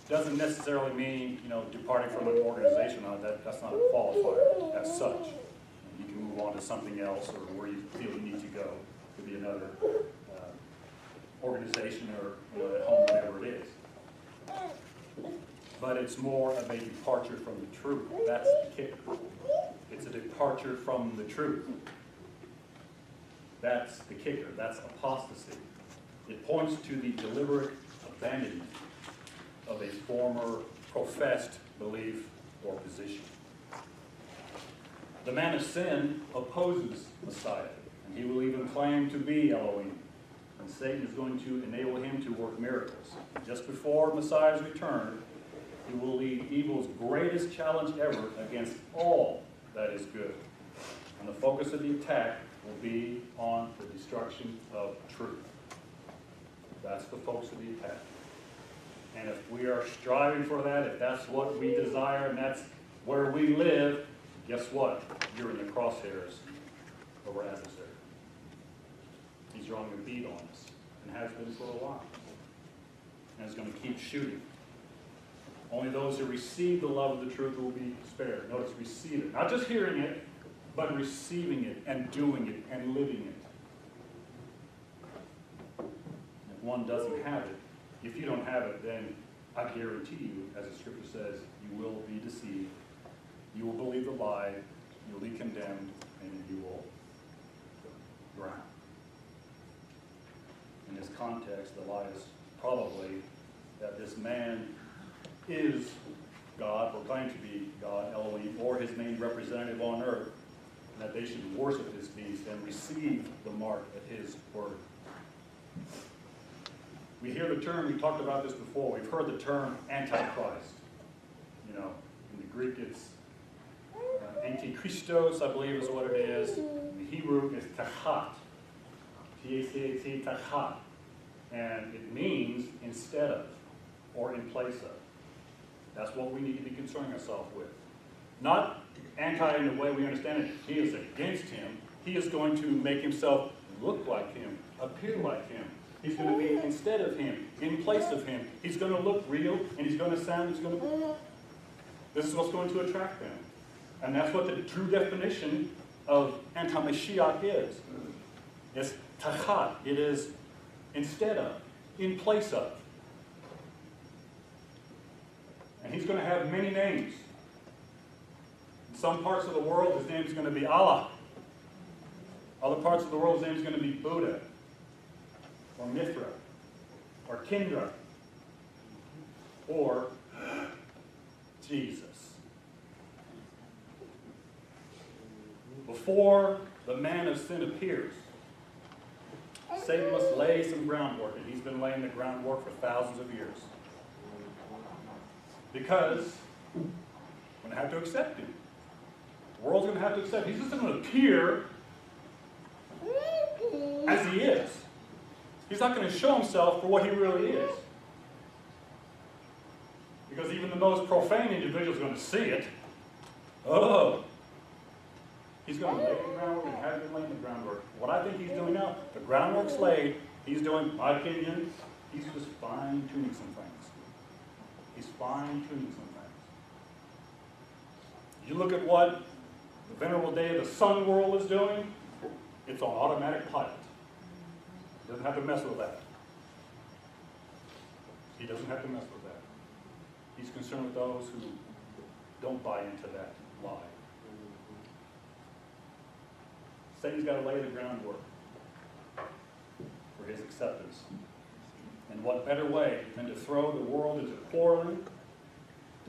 Doesn't necessarily mean, departing from an organization. That's not a qualifier as such. You can move on to something else or where you feel you need need to go to be another organization or at home, whatever it is. But it's more of a departure from the truth. That's the kicker. It's a departure from the truth. That's the kicker. That's apostasy. It points to the deliberate abandonment of a former professed belief or position. The man of sin opposes Messiah, and he will even claim to be Elohim. And Satan is going to enable him to work miracles. Just before Messiah's return, he will lead evil's greatest challenge ever against all that is good. And the focus of the attack will be on the destruction of truth. That's the focus of the attack. And if we are striving for that, if that's what we desire and that's where we live, guess what? You're in the crosshairs of our adversary. He's drawing a bead on us and has been for a while. And is going to keep shooting. Only those who receive the love of the truth will be spared. Notice receive it. Not just hearing it, but receiving it and doing it and living it. If one doesn't have it, if you don't have it, then I guarantee you, as the scripture says, you will be deceived. You will believe the lie, you'll be condemned, and you will drown. In this context, the lie is probably that this man is God, or claimed to be God, Elohim, or his main representative on earth, and that they should worship this beast and receive the mark of his word. We hear the term, we talked about this before, we've heard the term Antichrist. You know, in the Greek it's Antichristos, I believe is what it is. In the Hebrew it's Tachat. T-A-C-A-T, Tachat. And it means instead of, or in place of. That's what we need to be concerning ourselves with. Not anti in the way we understand it. He is against him. He is going to make himself look like him, appear like him. He's going to be instead of him, in place of him. He's going to look real, and he's going to sound, this is what's going to attract them. And that's what the true definition of anti-Mashiach is. It's tachat. It is instead of, in place of. And he's going to have many names. In some parts of the world, his name is going to be Allah. Other parts of the world, his name is going to be Buddha, or Mithra, or Kindra, or Jesus. Before the man of sin appears, Satan must lay some groundwork, and he's been laying the groundwork for thousands of years. Because we're going to have to accept him. The world's going to have to accept him. He's just going to appear as he is. He's not going to show himself for what he really is. Because even the most profane individual is going to see it. Oh! He's going to lay the groundwork and have been laying the groundwork. What I think he's doing now, the groundwork's laid. He's doing, my opinion, he's just fine-tuning some things. He's fine-tuning some things. You look at what the Venerable Day of the Sun world is doing, it's on automatic pilot. He doesn't have to mess with that. He doesn't have to mess with that. He's concerned with those who don't buy into that lie. Satan's got to lay the groundwork for his acceptance. And what better way than to throw the world into quarreling,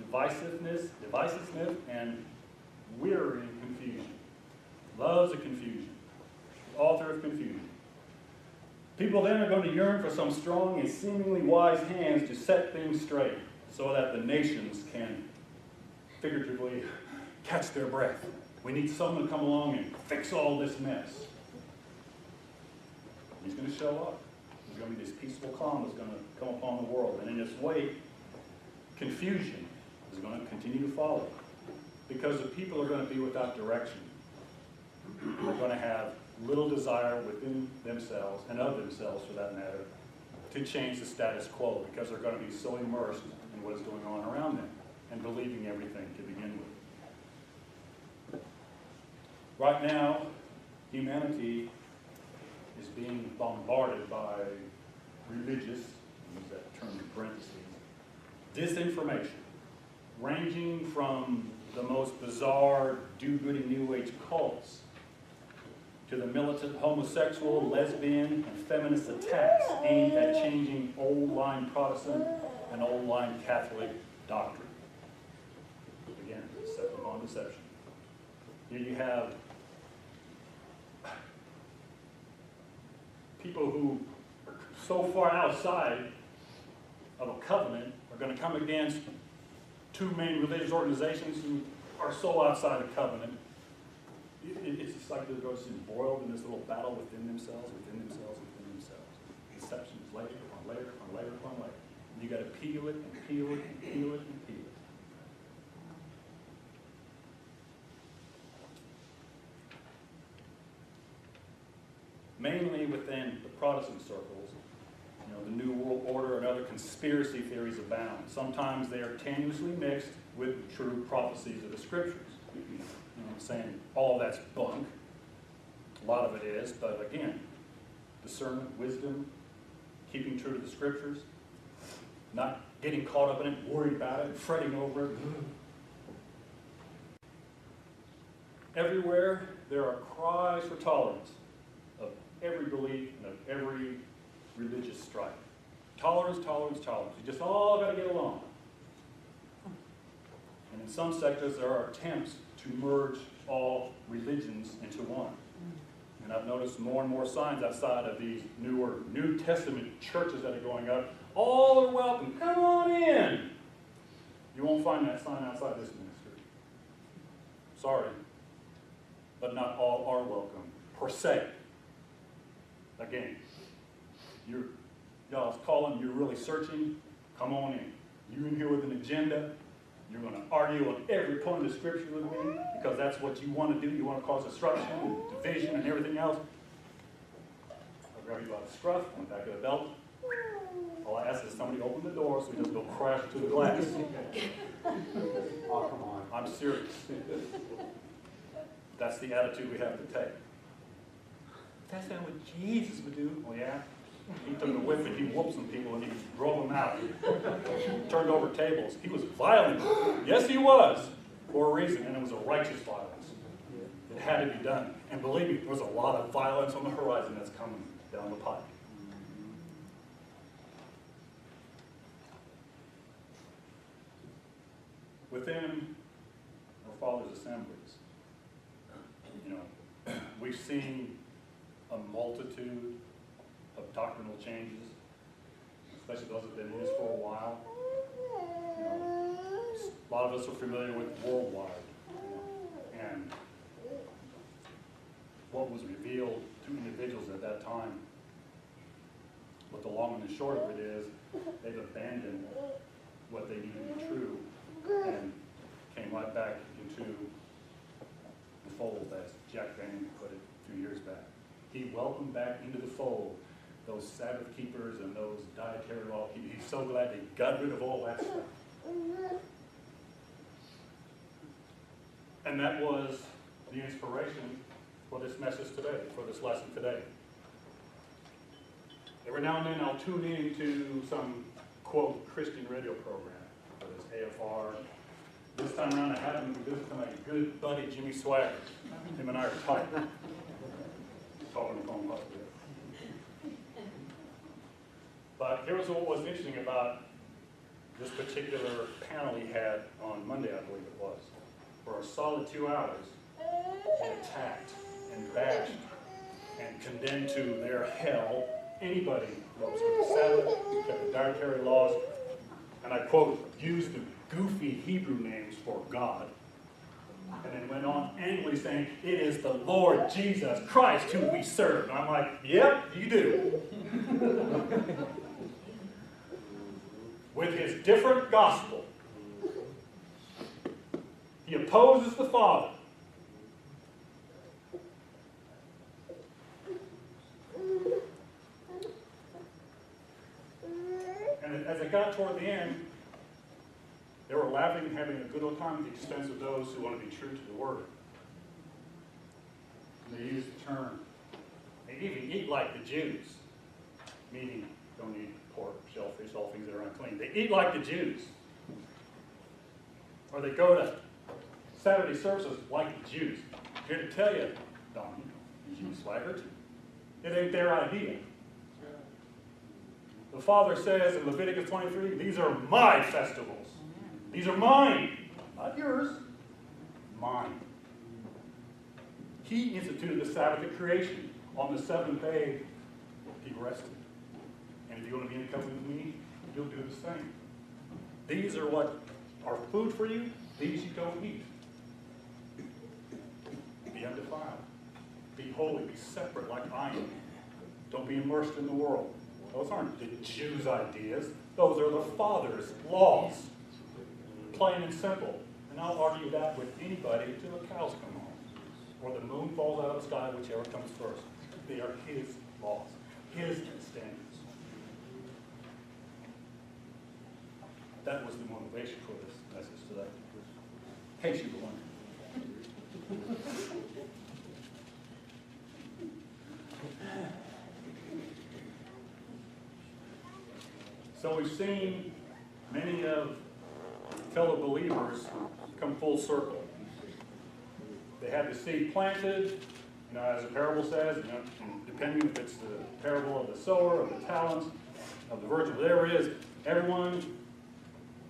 divisiveness, and wearying confusion. Loves of confusion. The author of confusion. People then are going to yearn for some strong and seemingly wise hands to set things straight so that the nations can figuratively catch their breath. We need someone to come along and fix all this mess. He's going to show up. There's going to be this peaceful calm that's going to come upon the world. And in its wake, confusion is going to continue to follow. Because the people are going to be without direction. They're going to have little desire within themselves, and of themselves for that matter, to change the status quo. Because they're going to be so immersed in what is going on around them and believing everything to begin with. Right now, humanity is being bombarded by religious, use that term in parentheses, disinformation, ranging from the most bizarre do-goody New Age cults to the militant homosexual, lesbian, and feminist attacks aimed at changing old-line Protestant and old-line Catholic doctrine. Again, deception on deception. Here you have people who are so far outside of a covenant are going to come against two main religious organizations who are so outside of covenant. It's just like they're just embroiled in this little battle within themselves. Deceptions layer on layer on layer on layer. And you got to peel it and peel it and peel it and peel it. Mainly within the Protestant circles, the New World Order and other conspiracy theories abound. Sometimes they are tenuously mixed with true prophecies of the Scriptures. I'm saying all of that's bunk. A lot of it is, but again, discernment, wisdom, keeping true to the Scriptures, not getting caught up in it, worried about it, fretting over it. Everywhere there are cries for tolerance of every belief and of every religious strife. Tolerance, tolerance, tolerance. You just all got to get along. And in some sectors, there are attempts to merge all religions into one. And I've noticed more and more signs outside of these newer New Testament churches that are going up. All are welcome. Come on in. You won't find that sign outside this ministry. Sorry. But not all are welcome, per se. Again, y'all's calling, you're really searching, come on in. You're in here with an agenda. You're going to argue on every point of the Scripture with me because that's what you want to do. You want to cause disruption and division and everything else. I'll grab you by the scruff on the back of the belt. All I ask is somebody open the door so we just go crash into the glass.
Oh, come on.
I'm serious. That's the attitude we have to take. That's not what Jesus would do. Oh, yeah? He took a whip and he whooped some people and he drove them out. Turned over tables. He was violent. Yes, he was. For a reason, and it was a righteous violence. It had to be done. And believe me, there's a lot of violence on the horizon that's coming down the pipe. Within our Father's assemblies, we've seen a multitude of doctrinal changes, especially those that have been in this for a while. A lot of us are familiar with worldwide, and what was revealed to individuals at that time. But the long and the short of it is, they've abandoned what they knew to be true and came right back into the fold, as Jack Van put it a few years back. He welcomed back into the fold those Sabbath keepers and those dietary law keepers. He's so glad they got rid of all that stuff. And that was the inspiration for this message today, for this lesson today. Every now and then I'll tune in to some, quote, Christian radio program, whether it's AFR. This time around I happened to visit my good buddy Jimmy Swagger. Him and I are tight. Talking on the phone possibly. But here's what was interesting about this particular panel he had on Monday, I believe it was. For a solid 2 hours, he attacked and bashed and condemned to their hell anybody who was with the Sabbath, kept the dietary laws, and I quote, used the goofy Hebrew names for God, and then went on angrily saying, it is the Lord Jesus Christ who we serve. And I'm like, yep, you do. With his different gospel, he opposes the Father. And as it got toward the end, they were laughing and having a good old time at the expense of those who want to be true to the Word. And they used the term, They even eat like the Jews, meaning don't eat pork, shellfish, all things that are unclean. They eat like the Jews. Or they go to Saturday services like the Jews. I'm here to tell you, Donnie, you swaggart, it ain't their idea. The Father says in Leviticus 23, these are my festivals. These are mine, not yours, mine. He instituted the Sabbath of creation. On the seventh day, he rested. And if you want to be in the covenant with me, you'll do the same. These are what are food for you. These you don't eat. Be undefiled. Be holy. Be separate like I am. Don't be immersed in the world. Those aren't the Jews' ideas. Those are the Father's laws. Plain and simple. And I'll argue that with anybody until the cows come home. Or the moon falls out of the sky, whichever comes first. They are his laws. His standards. That was the motivation for this message today. In case you were wondering. So we've seen many of fellow believers come full circle. They had the seed planted, as the parable says, depending if it's the parable of the sower, of the talents, of the virgin, whatever it is, everyone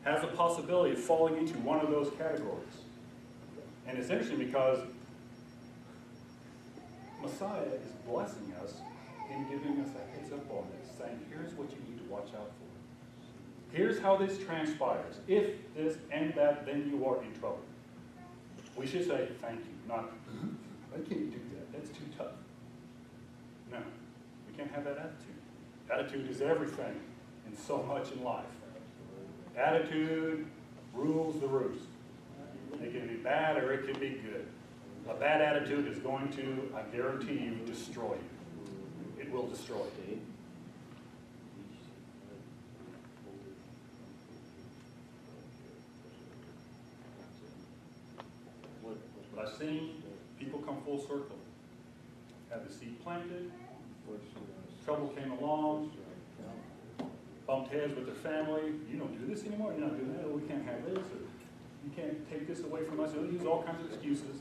has a possibility of falling into one of those categories. And it's interesting because Messiah is blessing us and giving us a heads up on this, saying, here's what you need to watch out for. Here's how this transpires. If this and that, then you are in trouble. We should say, thank you, not, I can't do that. That's too tough. No, we can't have that attitude. Attitude is everything and so much in life. Attitude rules the roost. It can be bad or it can be good. A bad attitude is going to, I guarantee you, destroy you. It will destroy you. But I've seen people come full circle. Have the seed planted, trouble came along, bumped heads with their family. You don't do this anymore. You're not doing that. We can't have this. Or you can't take this away from us. They'll use all kinds of excuses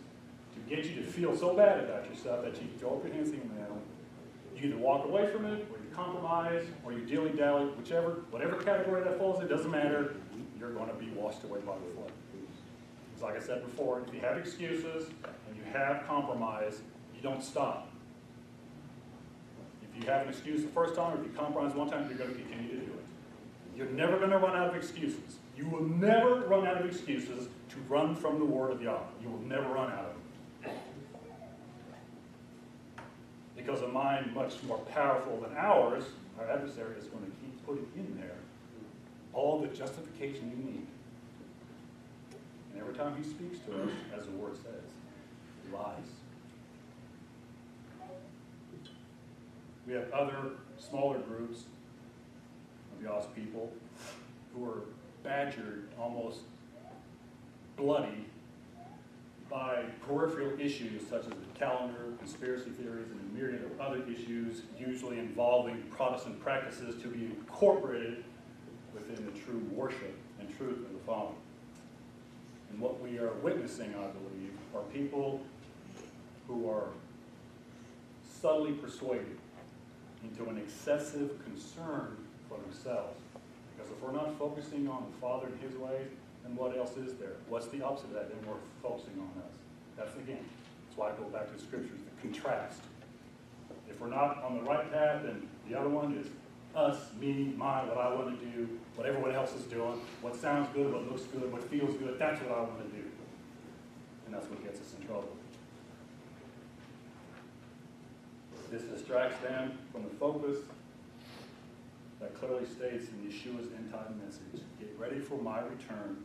to get you to feel so bad about yourself that you throw up your hands and you either walk away from it, or you compromise, or you dilly-dally, whatever category that falls in, doesn't matter. You're going to be washed away by the flood. Because like I said before, if you have excuses and you have compromise, you don't stop. If you have an excuse the first time, or if you compromise one time, you're going to continue to do it. You're never going to run out of excuses. You will never run out of excuses to run from the word of Yahweh. You will never run out of them. Because a mind much more powerful than ours, our adversary is going to keep putting in there all the justification you need. And every time he speaks to us, as the word says, he lies. We have other smaller groups of Yah's people who are badgered, almost bloody, by peripheral issues such as the calendar, conspiracy theories, and a myriad of other issues, usually involving Protestant practices to be incorporated within the true worship and truth of the Father. And what we are witnessing, I believe, are people who are subtly persuaded into an excessive concern for themselves. Because if we're not focusing on the Father and His ways, then what else is there? What's the opposite of that? Then we're focusing on us. That's why I go back to the scriptures, the contrast. If we're not on the right path, then the other one is us, me, mine, what I want to do, what everyone else is doing, what sounds good, what looks good, what feels good, that's what I want to do. And that's what gets us in trouble. This distracts them from the focus that clearly states in Yeshua's end-time message, get ready for my return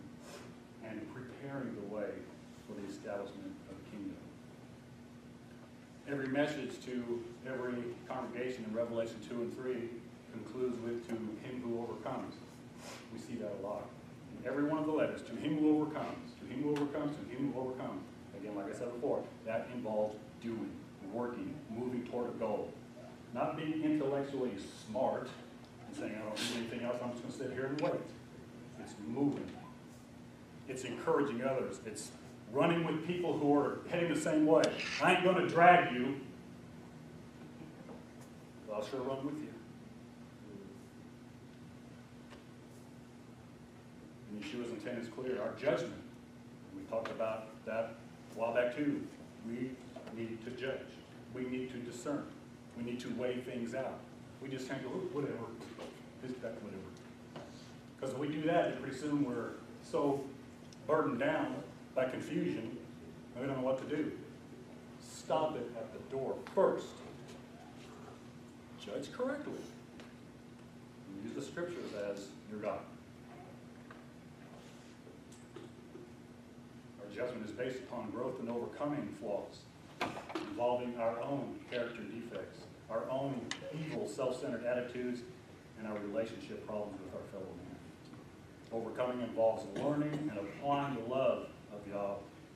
and preparing the way for the establishment of the kingdom. Every message to every congregation in Revelation 2 and 3 concludes with, to him who overcomes. We see that a lot. In every one of the letters, to him who overcomes, to him who overcomes, to him who overcomes. Again, like I said before, that involves doing, working, moving toward a goal. Not being intellectually smart and saying, I don't need anything else, I'm just going to sit here and wait. It's moving. It's encouraging others. It's running with people who are heading the same way. I ain't going to drag you, but I'll sure run with you. And Yeshua's intent is clear. Our judgment, we talked about that a while back too. We need to judge. We need to discern. We need to weigh things out. We just can't go, whatever, this, that, whatever. Because if we do that, then pretty soon we're so burdened down by confusion, and we don't know what to do. Stop it at the door first. Judge correctly. And use the scriptures as your guide. Our judgment is based upon growth and overcoming flaws, involving our own character defects, our own evil, self-centered attitudes, and our relationship problems with our fellow man. Overcoming involves learning and applying the love of Yah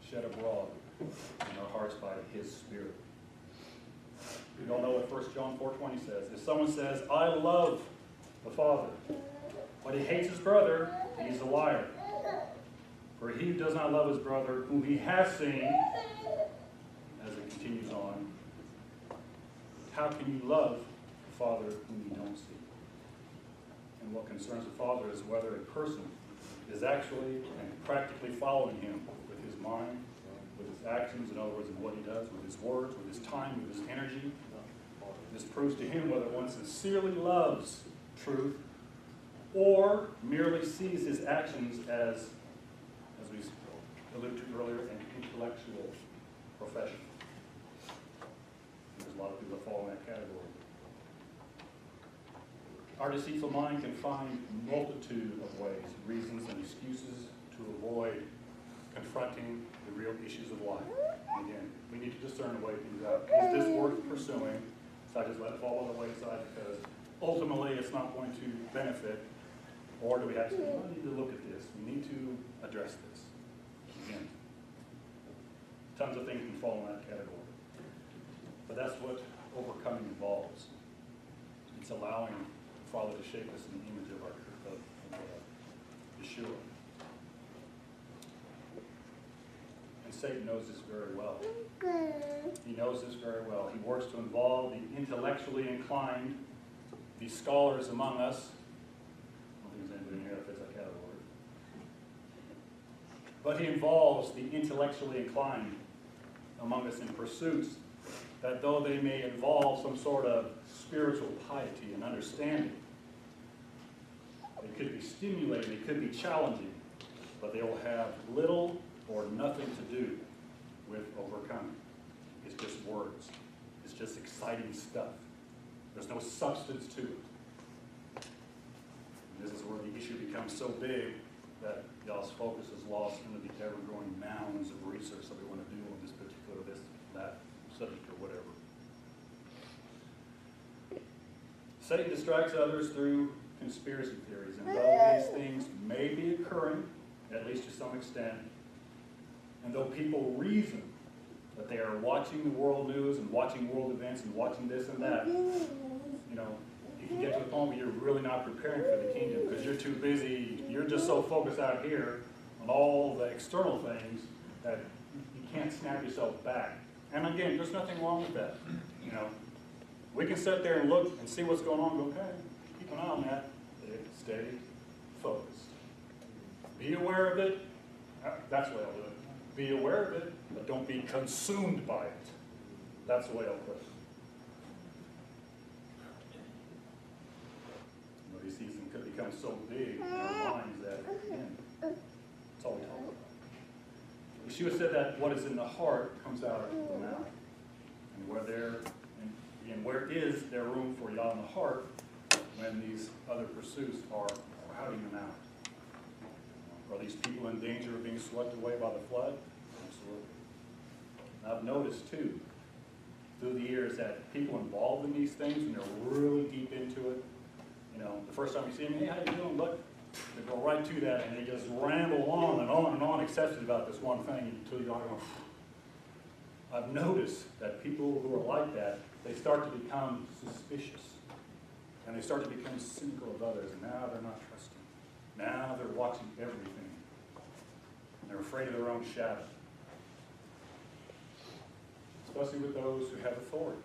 shed abroad in our hearts by His Spirit. We all know what 1 John 4:20 says. If someone says, I love the Father, but he hates his brother, he's a liar. For he who does not love his brother, whom he has seen, as it continues on, how can you love the Father whom you don't see? And what concerns the Father is whether a person is actually and practically following him with his mind, with his actions, in other words, in what he does, with his words, with his time, with his energy. This proves to him whether one sincerely loves truth or merely sees his actions as we alluded to earlier, an intellectual profession. There's a lot of people that fall in that category. Our deceitful mind can find a multitude of ways, reasons, and excuses to avoid confronting the real issues of life. And again, we need to discern the way things out. Is this worth pursuing? So I just let it fall on the wayside because ultimately it's not going to benefit. Or do we have to say, we need to look at this. We need to address this. Again, tons of things can fall in that category. But that's what overcoming involves. It's allowing the Father to shape us in the image of Yeshua. And Satan knows this very well. He knows this very well. He works to involve the intellectually inclined, the scholars among us. I don't think there's anybody here that fits that category. But he involves the intellectually inclined among us in pursuits that though they may involve some sort of spiritual piety and understanding, it could be stimulating, it could be challenging, but they will have little or nothing to do with overcoming. It's just words. It's just exciting stuff. There's no substance to it. And this is where the issue becomes so big that y'all's focus is lost into the ever-growing mounds of research that we want to do on this particular, this, that subject or whatever. Satan distracts others through conspiracy theories, and though these things may be occurring, at least to some extent, and though people reason that they are watching the world news and watching world events and watching this and that, you know, you can get to the point where you're really not preparing for the kingdom because you're too busy, you're just so focused out here on all the external things that you can't snap yourself back. And again, there's nothing wrong with that. You know, we can sit there and look and see what's going on and go, okay, keep an eye on that. Stay focused. Be aware of it. That's the way I'll do it. Be aware of it, but don't be consumed by it. That's the way I'll put it. You know, these things could become so big in our minds that, again, that's all we talk about. Yeshua said that what is in the heart comes out of the mouth. And where is there room for Yah in the heart when these other pursuits are crowding them out? Are these people in danger of being swept away by the flood? Absolutely. And I've noticed, too, through the years that people involved in these things, when they're really deep into it, you know, the first time you see them, hey, how you doing? Look, they go right to that, and they just ramble on and on and on, excessive about this one thing until you're going, I've noticed that people who are like that, they start to become suspicious. And they start to become cynical of others. And now they're not trusting. Now they're watching everything. And they're afraid of their own shadow. Especially with those who have authority.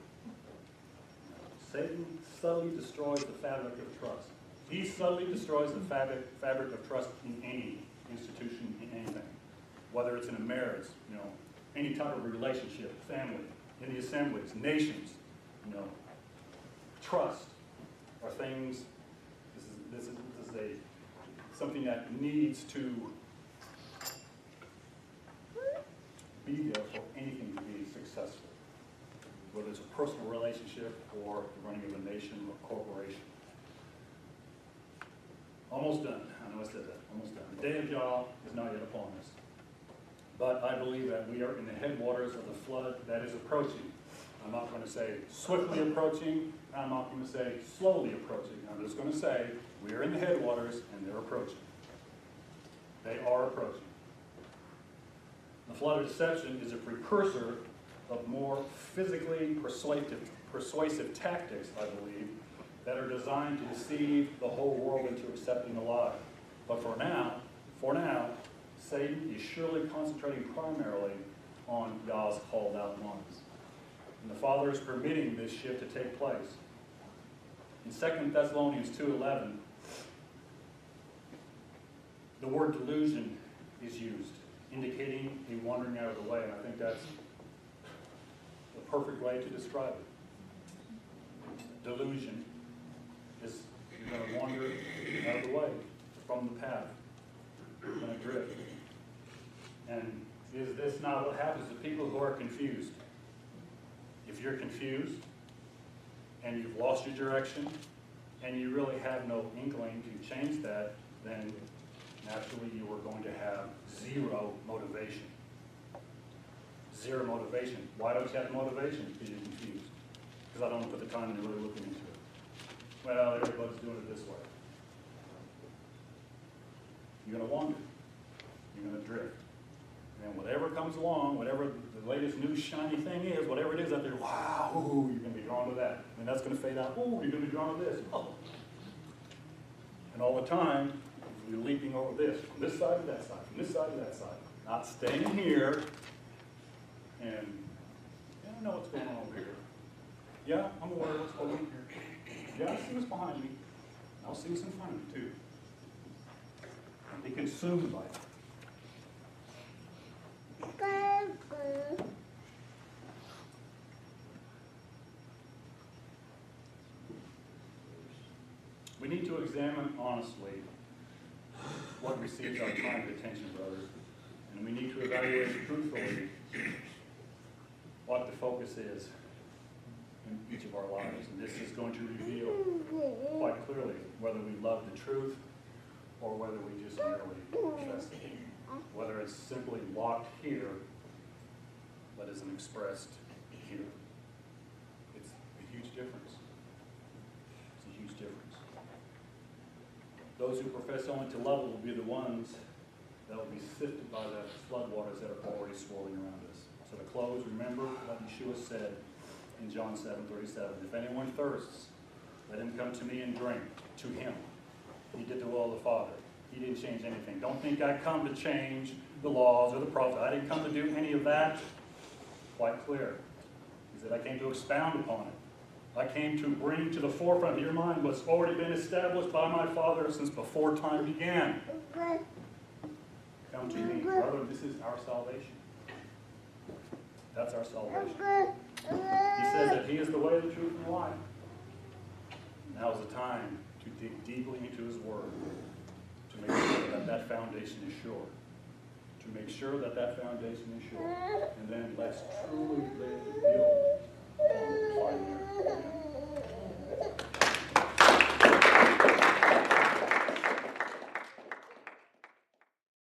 Satan subtly destroys the fabric of trust. He subtly destroys the fabric of trust in any institution, in anything. Whether it's in a marriage, any type of relationship, family, in the assemblies, nations, trust are things. This is something that needs to be there for anything to be successful. Whether it's a personal relationship or the running of a nation or corporation. Almost done. I know I said that. Almost done. The day of Yah is not yet upon us. But I believe that we are in the headwaters of the flood that is approaching. I'm not going to say swiftly approaching. I'm not going to say slowly approaching. I'm just going to say we are in the headwaters and they're approaching. They are approaching. The flood of deception is a precursor of more physically persuasive tactics, I believe, that are designed to deceive the whole world into accepting a lie. But for now, Satan is surely concentrating primarily on God's called out ones. And the Father is permitting this shift to take place. In 2 Thessalonians 2:11, the word delusion is used, indicating a wandering out of the way. And I think that's the perfect way to describe it. Delusion is you're going to wander out of the way from the path. You're going to drift. And is this not what happens to people who are confused? If you're confused and you've lost your direction and you really have no inkling to change that, then naturally you are going to have zero motivation. Zero motivation. Why don't you have motivation? Because you're confused. Because I don't put the time into really looking into it. Well, everybody's doing it this way. You're going to wander. You're going to drift. And whatever comes along, whatever the latest new shiny thing is, whatever it is out there, wow, ooh, you're going to be drawn to that. And that's going to fade out. Ooh, you're going to be drawn to this. Oh. And all the time, you're leaping over this, from this side to that side, from this side to that side. Not staying here and, yeah, I know what's going on over here. Yeah, I'm aware of what's going on here. Yeah, I see what's behind me. I'll see what's in front of me, too. And be consumed by it. We need to examine honestly what receives our time and attention, brothers. And we need to evaluate truthfully what the focus is in each of our lives. And this is going to reveal quite clearly whether we love the truth or whether we just merely profess it. Whether it's simply locked here but isn't expressed here. It's a huge difference. It's a huge difference. Those who profess only to love will be the ones that will be sifted by the floodwaters that are already swirling around us. So to close, remember what Yeshua said in John 7:37. If anyone thirsts, let him come to me and drink. To him. He did the will of the Father. He didn't change anything. Don't think I come to change the laws or the prophets. I didn't come to do any of that. Quite clear. He said I came to expound upon it. I came to bring to the forefront of your mind what's already been established by my Father since before time began. Come to me. Brother, this is our salvation. That's our salvation. He says that he is the way, the truth, and the life. Now is the time to dig deeply into his word to make sure that that foundation is sure. To make sure that that foundation is sure. And then let's truly build on the fire.